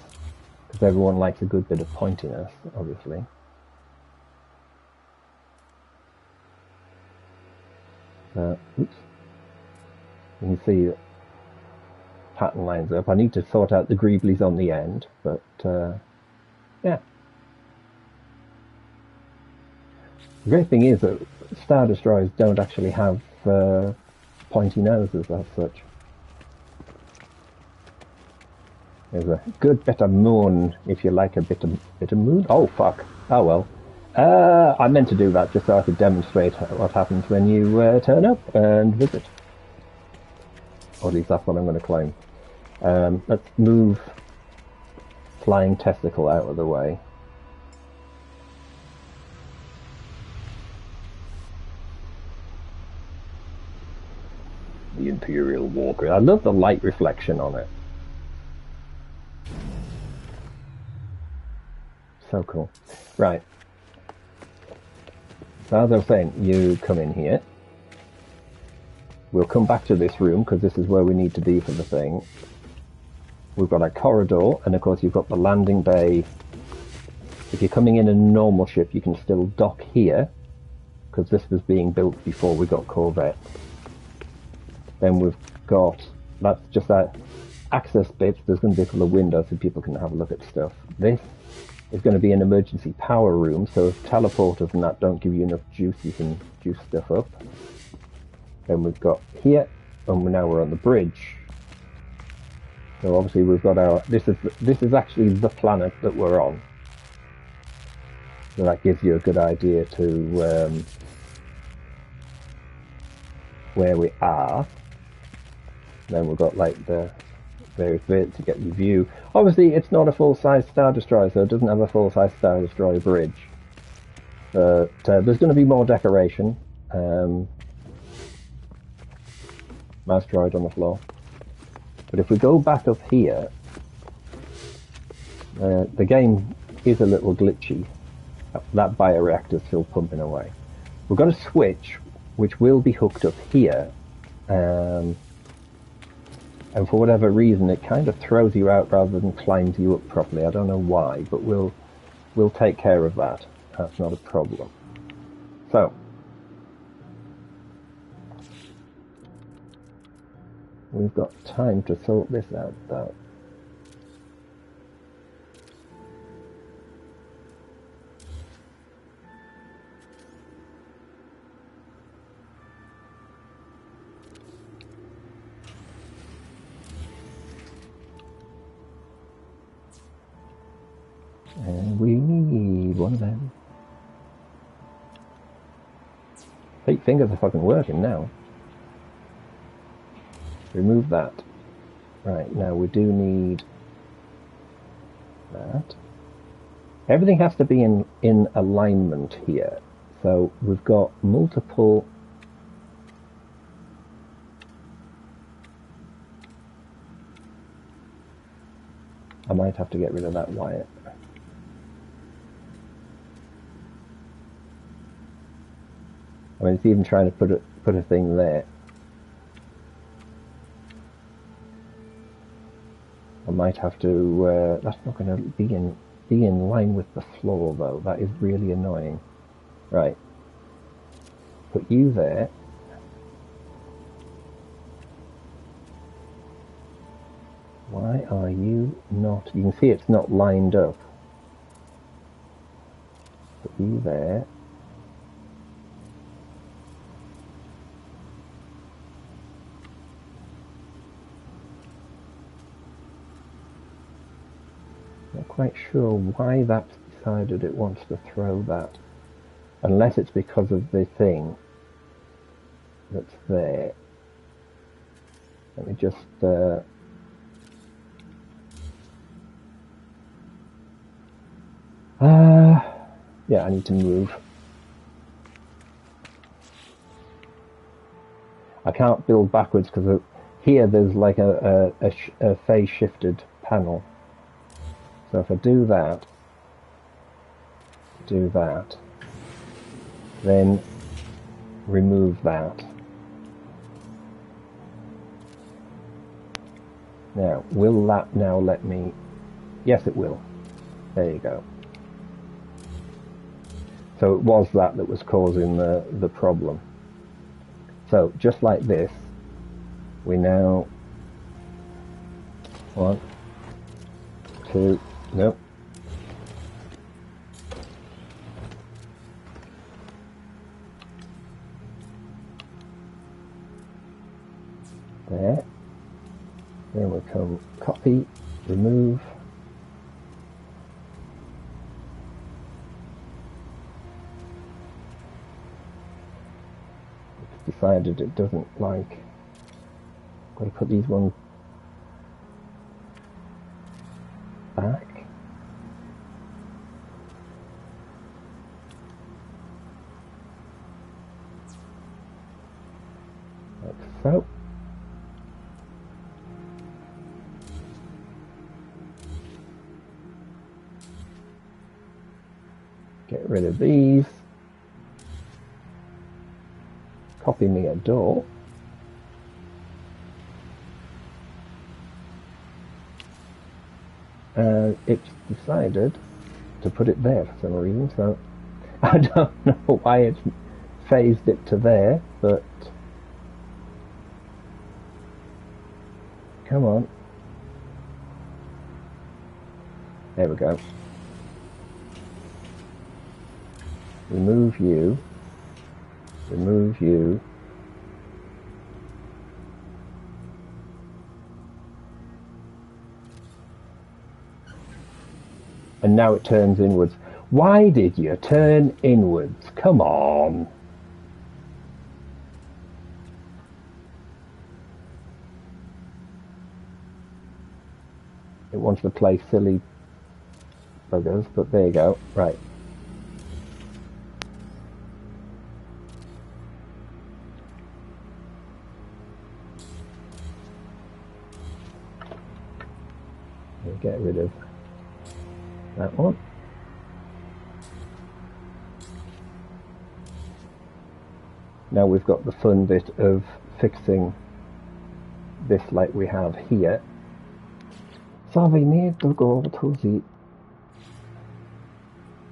Because everyone likes a good bit of pointiness, obviously. Oops. You can see that pattern lines up. I need to sort out the Greeblies on the end, but yeah. The great thing is that Star Destroyers don't actually have pointy noses as such. There's a good bit of moon, if you like a bit of moon. Oh fuck! Oh well. I meant to do that just so I could demonstrate what happens when you turn up and visit. Or at least that's what I'm going to claim. Let's move Flying Testicle out of the way. The Imperial Walker. I love the light reflection on it. So cool. Right. So as I was saying, you come in here. We'll come back to this room because this is where we need to be for the thing. We've got a corridor, and of course you've got the landing bay. If you're coming in a normal ship, you can still dock here because this was being built before we got Corvette. Then we've got, that's just that access bit. There's going to be a couple of windows so people can have a look at stuff. This is going to be an emergency power room, so if teleporters and that don't give you enough juice, you can juice stuff up. Then we've got here, and now we're on the bridge. So obviously we've got our, this is actually the planet that we're on. So that gives you a good idea to where we are. Then we've got like the various bits to get your view. Obviously it's not a full-size Star Destroyer, so it doesn't have a full-size Star Destroyer bridge. But there's going to be more decoration. Mouse droid on the floor. But if we go back up here, the game is a little glitchy. That bioreactor's still pumping away. We've got a switch which will be hooked up here, and for whatever reason it kind of throws you out rather than climbs you up properly. I don't know why, but we'll take care of that. That's not a problem. So we've got time to sort this out though. And we need one of them. Eight fingers are fucking working now. Remove that. Right, now we do need that. Everything has to be in alignment here. So we've got multiple. I might have to get rid of that wire. I mean, it's even trying to put a thing there. I might have to. That's not going to be in line with the floor, though. That is really annoying. Right. Put you there. Why are you not? You can see it's not lined up. Put you there. Not quite sure why that's decided it wants to throw that, unless it's because of the thing that's there. Let me just yeah, I need to move. I can't build backwards because here there's like a phase shifted panel. So if I do that, then remove that. Now, will that now let me? Yes, it will. There you go. So it was that was causing the problem. So just like this, we now 1, 2, nope. There. Then we'll come copy, remove. It's decided it doesn't like. Got to put these ones back. Like so. Get rid of these. Copy me a door. And it's decided to put it there for some reason, so I don't know why it's phased it to there, but come on. There we go. remove you, remove you. And now it turns inwards. Why did you turn inwards? Come on. It wants to play silly buggers, but there you go. Right. We'll get rid of that one. Now we've got the fun bit of fixing this like we have here. So we need to go to the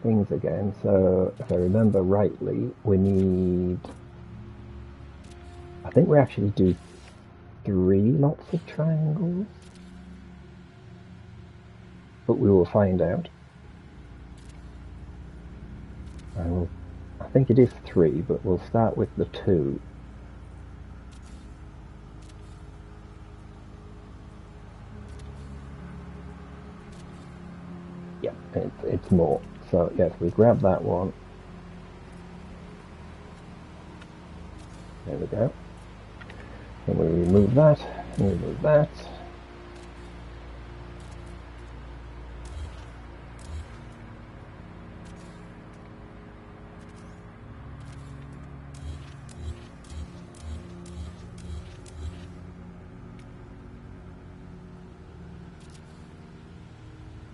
things again. So if I remember rightly, we need, I think we actually do 3 lots of triangles, but we will find out. I think it is 3, but we'll start with the 2. Yeah, it's more. So yes, we grab that one. There we go. And we remove that, and remove that.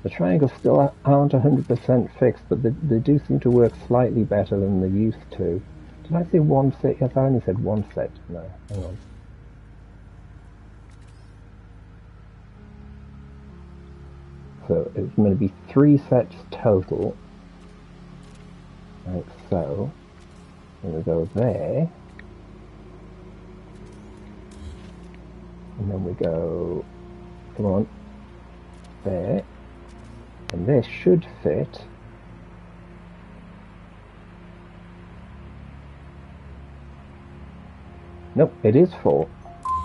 The triangles still aren't 100% fixed, but they do seem to work slightly better than they used to. Did I say 1 set? Yes, I only said 1 set. No, hang on. So it's going to be 3 sets total, like so. And we go there, and then we go, come on, there. And this should fit. Nope, it is 4.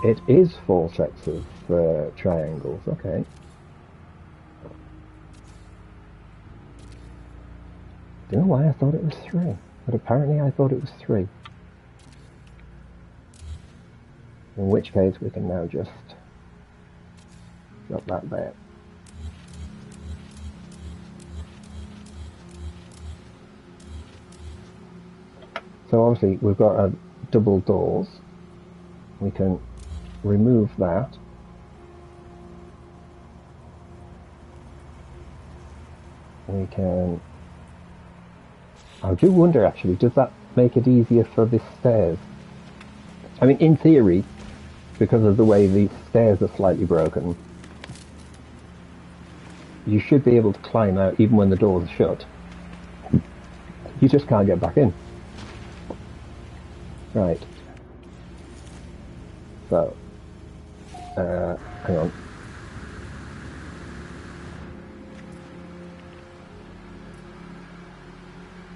It is 4 sets of triangles. Okay. Don't know why I thought it was 3, but apparently I thought it was 3. In which case we can now just drop that there. So obviously we've got a double doors. We can remove that. We can, I do wonder actually, does that make it easier for the stairs? I mean, in theory, because of the way these stairs are slightly broken, you should be able to climb out even when the doors are shut. You just can't get back in. Right. So, hang on.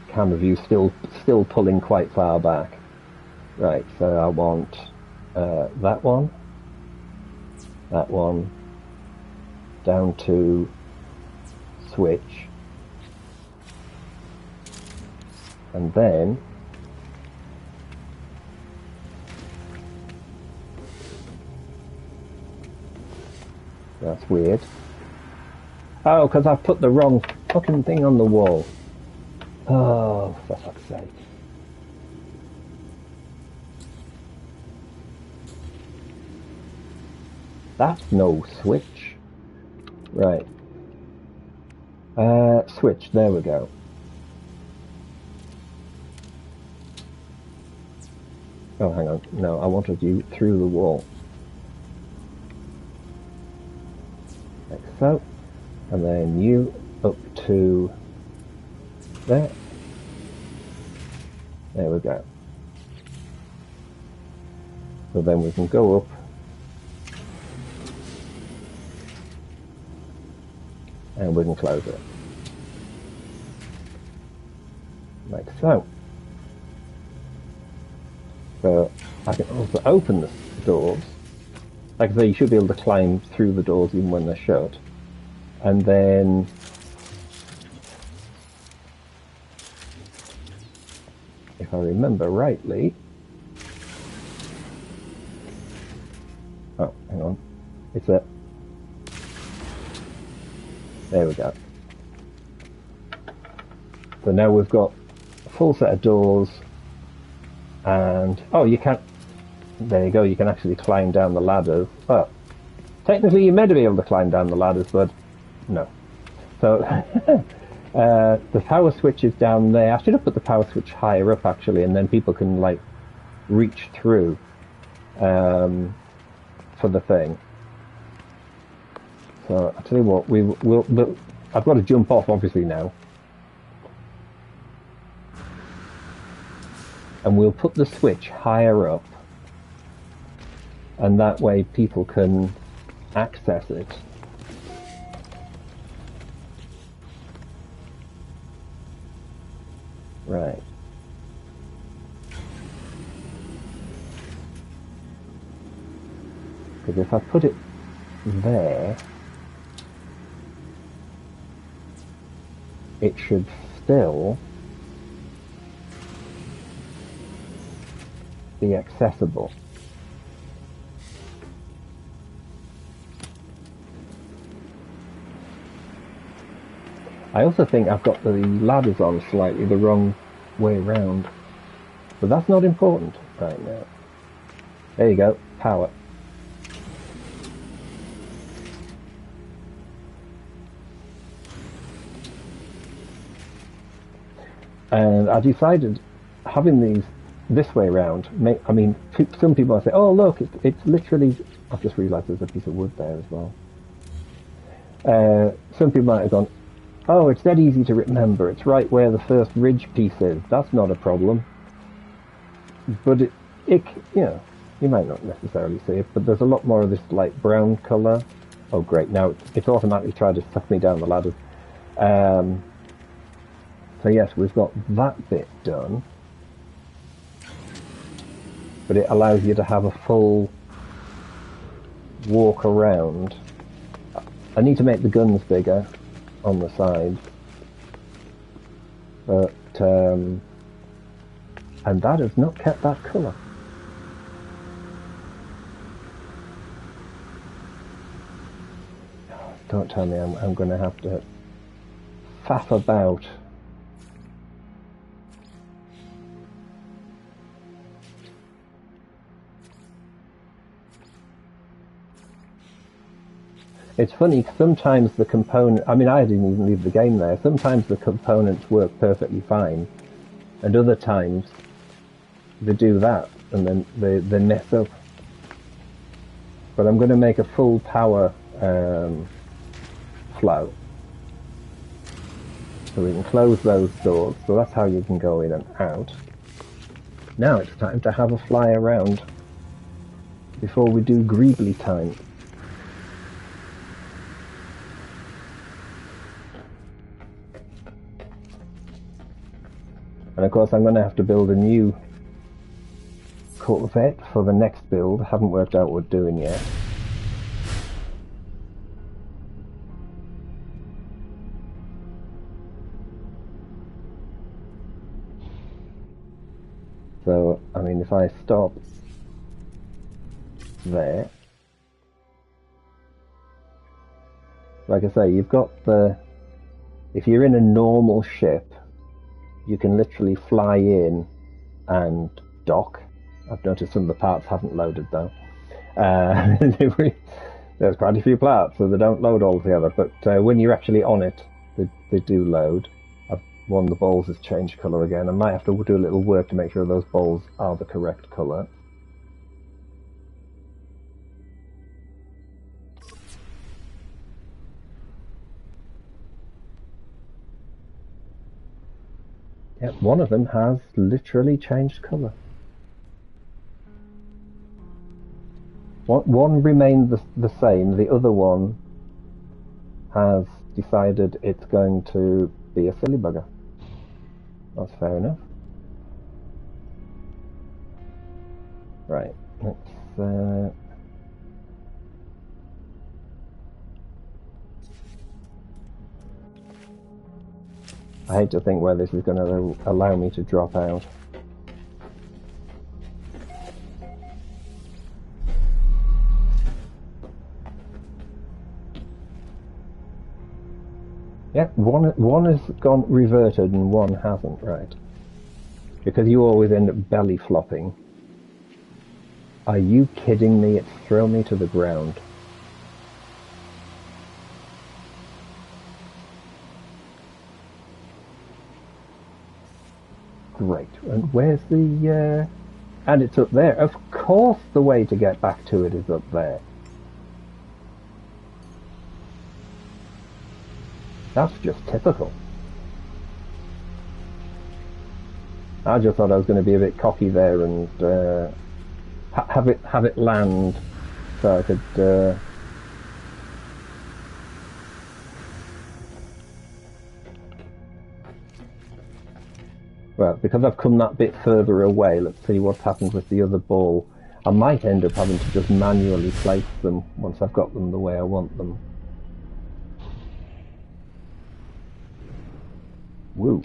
Camera view still pulling quite far back. Right. So I want that one, down to switch, and then that's weird. Oh, because I've put the wrong fucking thing on the wall. Oh, for fuck's sake. That's no switch. Right. Switch, there we go. Oh, hang on. No, I wanted you through the wall. Like so. And then you up to there. There we go. So then we can go up and we can close it. like so. So I can also open the doors. Like I say, you should be able to climb through the doors even when they're shut. And then if I remember rightly... Oh, hang on. It's a... There we go. So now we've got a full set of doors and... Oh, you can't... There you go, you can actually climb down the ladders. Well, technically you're meant to be able to climb down the ladders, but no. So, the power switch is down there. I should have put the power switch higher up, actually, and then people can, like, reach through for the thing. So, I'll tell you what, we'll I've got to jump off, obviously, now. And we'll put the switch higher up. And that way people can access it. Right. Because if I put it there, it should still be accessible. I also think I've got the ladders on slightly the wrong way round, but that's not important right now. There you go, power. And I decided having these this way round, I mean, some people might say, oh look, it's literally, I've just realised there's a piece of wood there as well. Some people might have gone, oh, it's that easy to remember. It's right where the first ridge piece is. That's not a problem. But it you know, you might not necessarily see it, but there's a lot more of this light brown colour. Oh, great. Now it's automatically tried to suck me down the ladders. So yes, we've got that bit done. But it allows you to have a full walk around. I need to make the guns bigger on the side, but and that has not kept that colour. Don't tell me I'm going to have to faff about. It's funny, sometimes the component... I mean, I didn't even leave the game there. Sometimes the components work perfectly fine, and other times they do that, and then they mess up. But I'm going to make a full power flow. So we can close those doors, so that's how you can go in and out. Now it's time to have a fly around before we do Greeblies time. And of course I'm going to have to build a new Corvette for the next build. I haven't worked out what we're doing yet. So, I mean, if I stop there, like I say, you've got the... If you're in a normal ship, you can literally fly in and dock. I've noticed some of the parts haven't loaded though. There's quite a few parts, so they don't load all together, but when you're actually on it, they do load. One of the balls has changed colour again. I might have to do a little work to make sure those balls are the correct colour. Yep, one of them has literally changed colour. One remained the same, the other one has decided it's going to be a silly bugger. That's fair enough. Right, let's... I hate to think where this is going to allow me to drop out. Yeah, one has gone reverted and one hasn't, right? Because you always end up belly flopping. Are you kidding me? It's thrown me to the ground. Great. And where's the... And it's up there. Of course the way to get back to it is up there. That's just typical. I just thought I was going to be a bit cocky there and have it land so I could... Well, because I've come that bit further away, let's see what's happened with the other ball. I might end up having to just manually place them once I've got them the way I want them. Woo.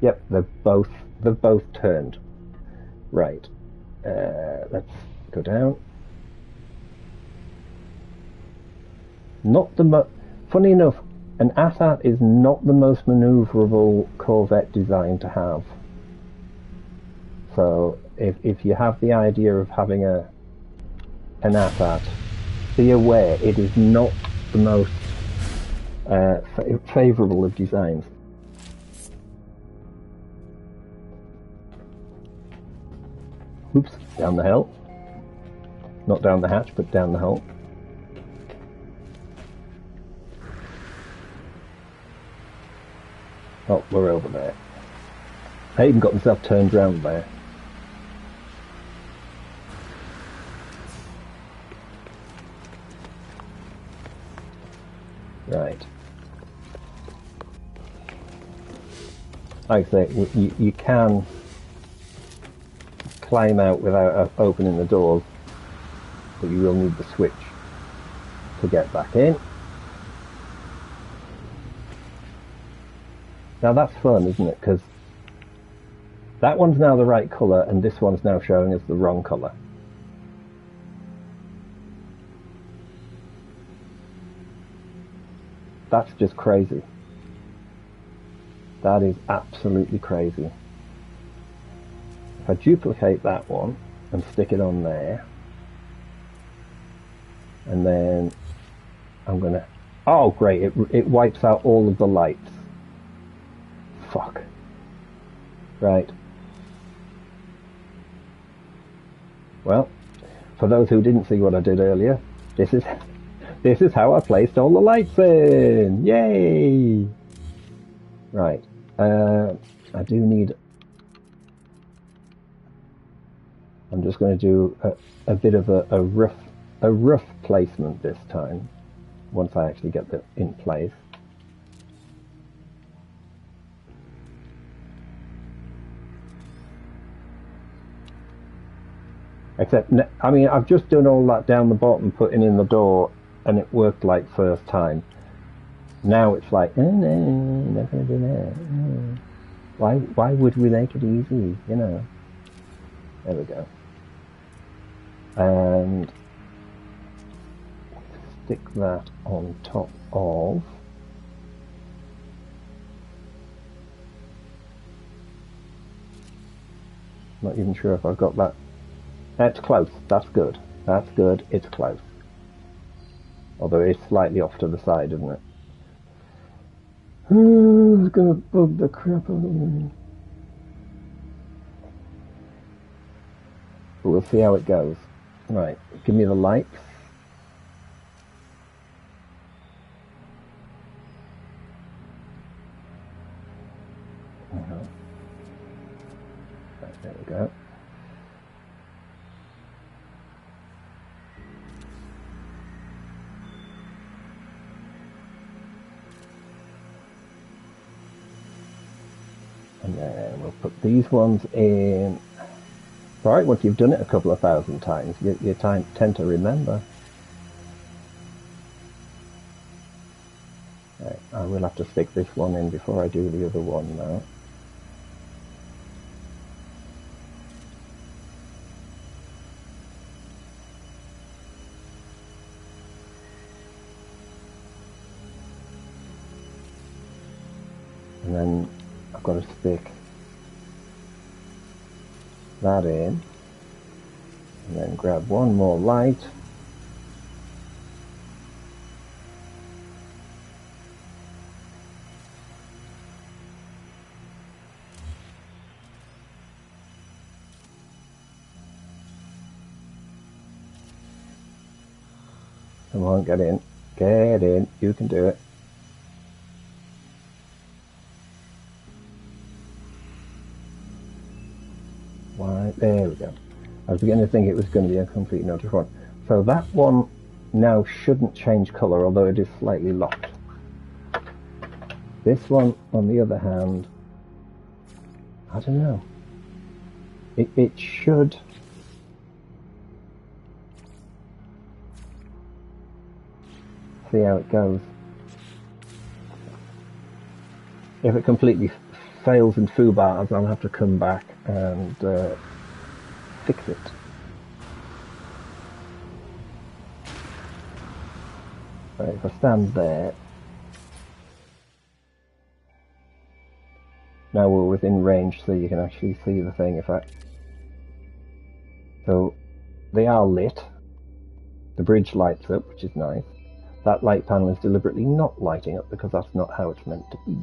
Yep, they've both turned. Right. Let's go down. Not the funny enough, an AT-AT is not the most manoeuvrable Corvette design to have. So if you have the idea of having an AT-AT, be aware it is not the most favourable of designs. Oops, down the hill. Not down the hatch, but down the hole. Oh, we're over there. I even got myself turned round there. Right. Like I say, you can climb out without opening the doors, but you will need the switch to get back in. Now that's fun, isn't it? Because that one's now the right colour and this one's now showing us the wrong colour. That's just crazy. That is absolutely crazy. If I duplicate that one and stick it on there, and then I'm gonna... Oh great, it wipes out all of the lights. Fuck. Right. Well, for those who didn't see what I did earlier, this is how I placed all the lights in. Yay! Right. I do need... I'm just going to do a bit of a rough placement this time, once I actually get that in place. Except, I mean, I've just done all that down the bottom, putting in the door, and it worked like first time. Now it's like, oh no, not going to do that. Oh. Why would we make it easy, you know? There we go. And stick that on top of... Not even sure if I've got that. That's close. That's good. That's good. It's close. Although it's slightly off to the side, isn't it? It's gonna bug the crap out of me. But we'll see how it goes. Right, give me the lights. Right, there we go. And then we'll put these ones in. Right, once you've done it a couple of thousand times, you tend to remember. Right, I will have to stick this one in before I do the other one now. And then I've got to stick that in, and then grab one more light. Come on, get in, you can do it. There we go. I was beginning to think it was going to be a complete no different one. So that one now shouldn't change colour, although it is slightly locked. This one, on the other hand, I don't know. It should. See how it goes. If it completely fails in foo bars, I'll have to come back and fix it. Right, if I stand there, now we're within range, so you can actually see the thing. So they are lit. The bridge lights up, which is nice. That light panel is deliberately not lighting up because that's not how it's meant to be.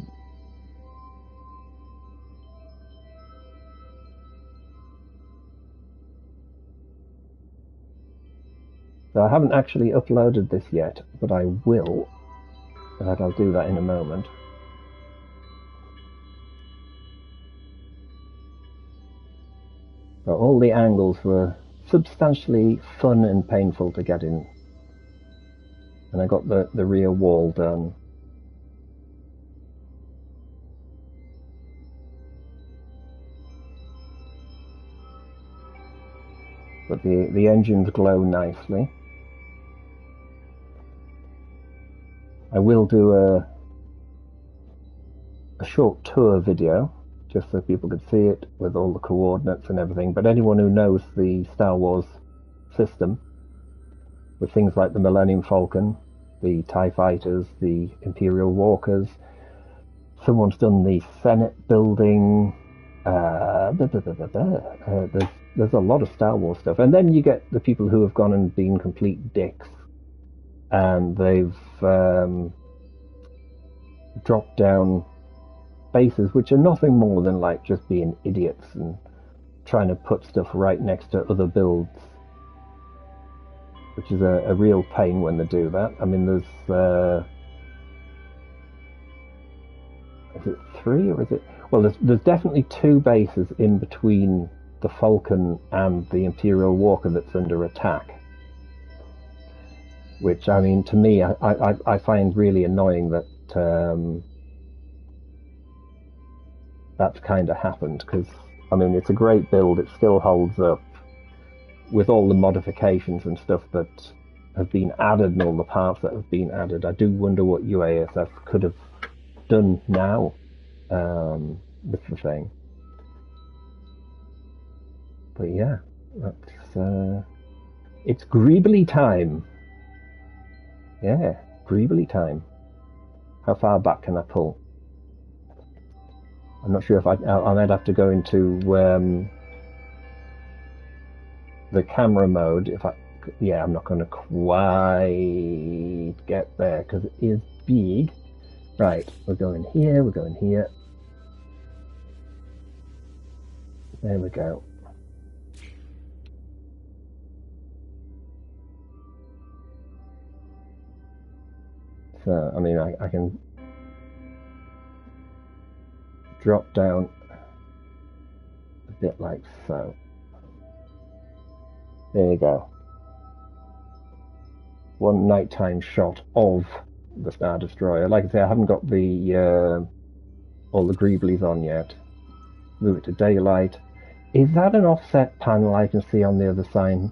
So I haven't actually uploaded this yet, but I will. In fact, I'll do that in a moment. So all the angles were substantially fun and painful to get in. And I got the rear wall done. But the engines glow nicely. I will do a short tour video, just so people could see it with all the coordinates and everything. But anyone who knows the Star Wars system, with things like the Millennium Falcon, the TIE Fighters, the Imperial Walkers, someone's done the Senate building, there's a lot of Star Wars stuff. And then you get the people who have gone and been complete dicks, and they've dropped down bases which are nothing more than like just being idiots and trying to put stuff right next to other builds, which is a real pain when they do that. I mean, there's is it 3 or is it? Well, there's definitely 2 bases in between the Falcon and the Imperial Walker that's under attack. Which, I mean, to me, I find really annoying that that's kind of happened, because, I mean, it's a great build, it still holds up with all the modifications and stuff that have been added and all the parts that have been added. I do wonder what UASF could have done now with the thing. But yeah, that's it's Greeblies time. Yeah, Greeblies time. How far back can I pull? I'm not sure if I might have to go into the camera mode. I'm not going to quite get there because it is big. Right, we're going here, we're going here. There we go. So, I mean, I can drop down a bit like so. There you go. One nighttime shot of the Star Destroyer. Like I say, I haven't got the all the Greeblies on yet. Move it to daylight. Is that an offset panel I can see on the other side?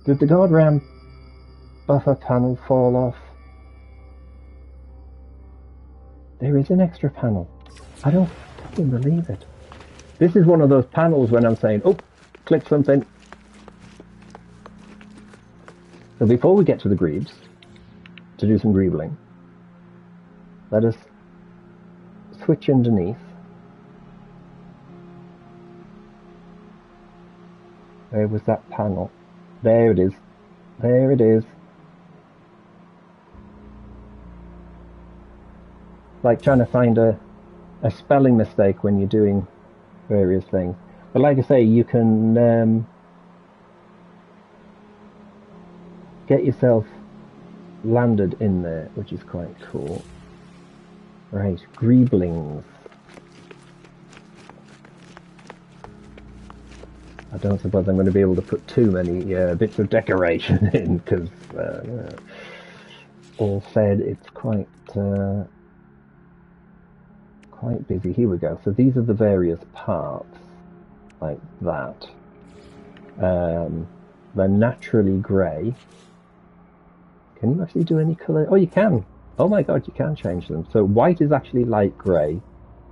Did the guard ramp buffer panel fall off? There is an extra panel. I don't fucking believe it. This is one of those panels when I'm saying, oh, click something. So before we get to the Greebs, to do some Greebling, let us switch underneath. Where was that panel? There it is. There it is. Like trying to find a spelling mistake when you're doing various things. But like I say, you can get yourself landed in there, which is quite cool. Right, Greeblings. I don't suppose I'm going to be able to put too many bits of decoration in, because all said, it's quite busy. Here we go. So these are the various parts, like that. They're naturally grey. Can you actually do any colour? Oh, you can. Oh my god, you can change them. So white is actually light grey.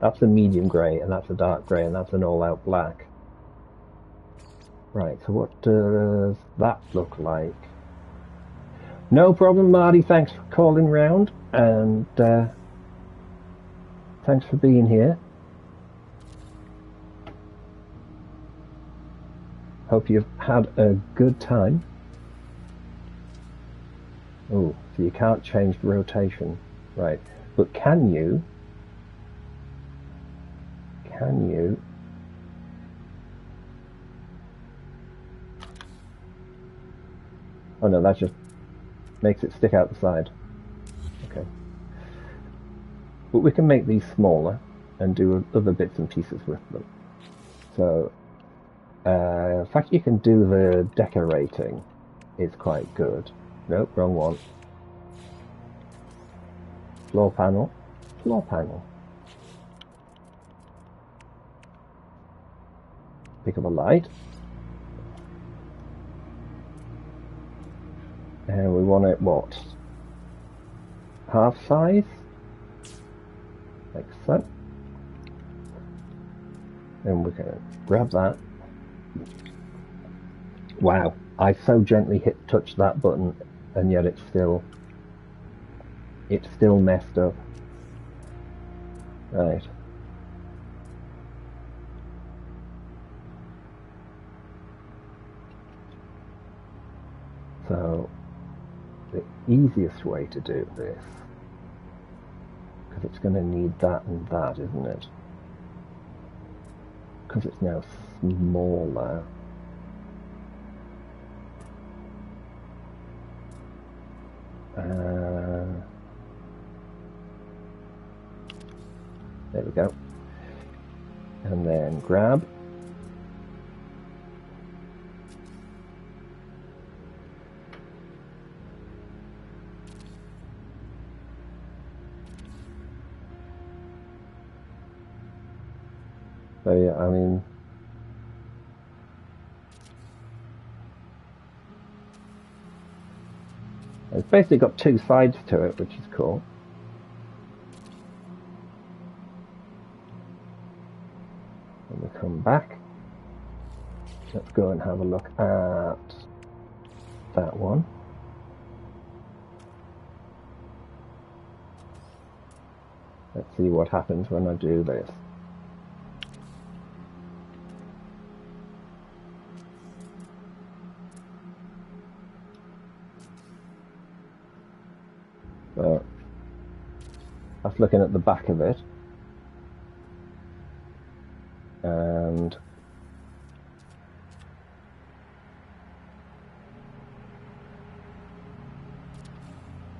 That's a medium grey, and that's a dark grey, and that's an all-out black. Right, so what does that look like? No problem, Marty. Thanks for calling round, and thanks for being here. Hope you've had a good time. Oh, so you can't change the rotation. Right, but can you? Oh no, that just makes it stick out the side. Okay. But we can make these smaller and do other bits and pieces with them. So, in fact, you can do the decorating. It's quite good. Nope, wrong one. Floor panel. Floor panel. Pick up a light. And we want it, what? Half size? Like so. And we can grab that. Wow, I so gently touched that button, and yet it's still messed up. Right. So the easiest way to do this, because it's going to need that and that, isn't it? Because it's now smaller. There we go. And then grab. So yeah, I mean, it's basically got two sides to it, which is cool. And we come back. Let's go and have a look at that one. Let's see what happens when I do this. So that's looking at the back of it, and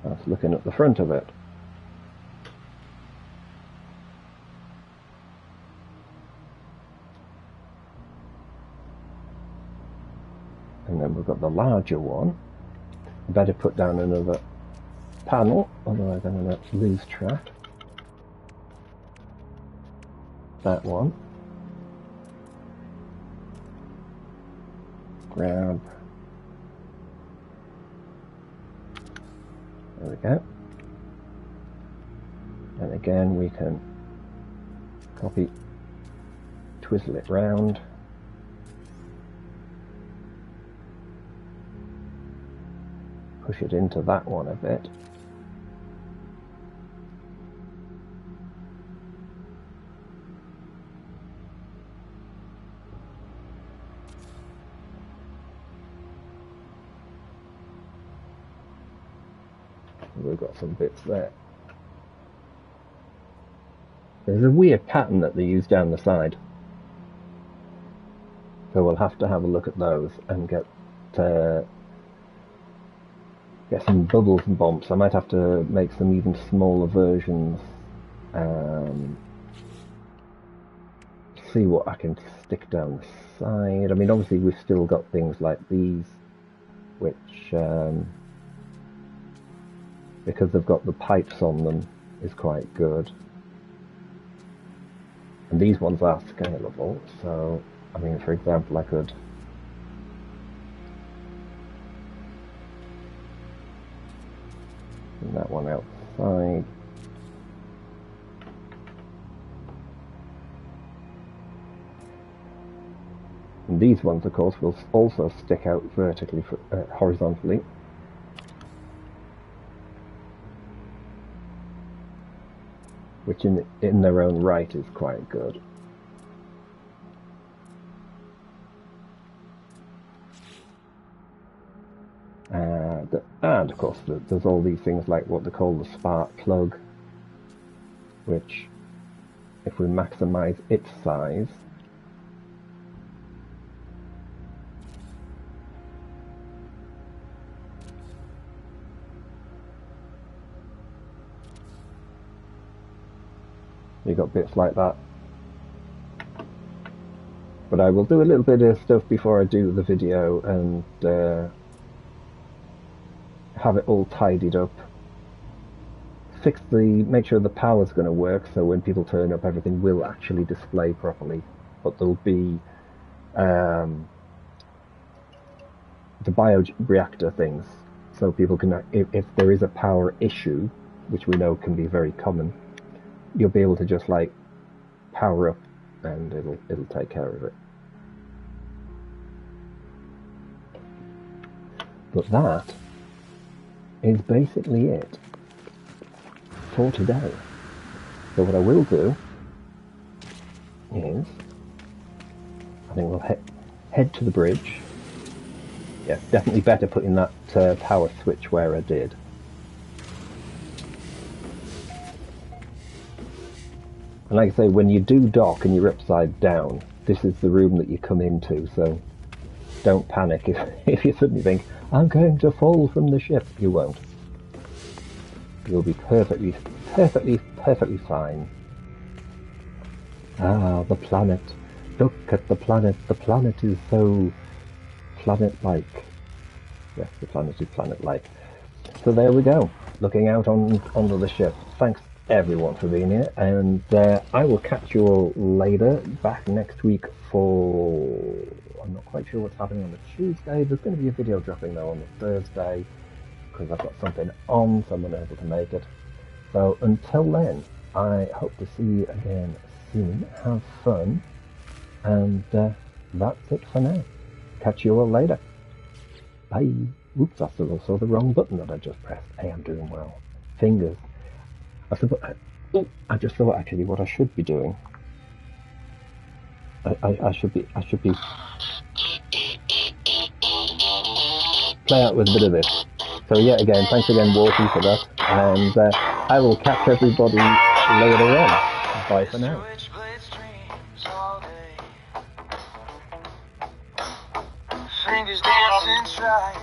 that's looking at the front of it. And then we've got the larger one. Better put down another panel, otherwise I'm going to lose track. that one. Grab. There we go. And again we can copy, twizzle it round. Push it into that one a bit. We've got some bits there. There's a weird pattern that they use down the side. So we'll have to have a look at those and get some bubbles and bumps. I might have to make some even smaller versions. See what I can stick down the side. I mean, obviously we've still got things like these, which, because they've got the pipes on them, is quite good. And these ones are scalable, so, I mean, for example, I could bring that one outside. And these ones, of course, will also stick out vertically, horizontally. Which in their own right is quite good. And of course there's all these things like what they call the spark plug, which if we maximize its size, you got bits like that. But I will do a little bit of stuff before I do the video and have it all tidied up. Make sure the power's going to work, so when people turn up everything will actually display properly. But there'll be the bioreactor things, so people can, if there is a power issue, which we know can be very common, you'll be able to just like power up and it'll take care of it. But that is basically it for today. So what I will do is, I think we'll head to the bridge. Yeah, definitely better putting that power switch where I did. And like I say, when you do dock and you're upside down, this is the room that you come into, so don't panic if you suddenly think, I'm going to fall from the ship. You won't. You'll be perfectly fine. Ah, the planet. Look at the planet. The planet is so planet-like. Yes, the planet is planet-like. So there we go. Looking out onto the ship. Thanks everyone for being here, and I will catch you all later, back next week for, I'm not quite sure what's happening on the Tuesday. There's going to be a video dropping though on the Thursday, because I've got something on, so I'm unable to make it. So until then, I hope to see you again soon. Have fun, and that's it for now. Catch you all later. Bye. Oops, that's also the wrong button that I just pressed. Hey, I'm doing well. Fingers. I just thought actually what I should be doing. I should be play out with a bit of this. So yeah, again, thanks again, Walkie, for that, and I will catch everybody later on. Bye for now. Fingers dancing, trying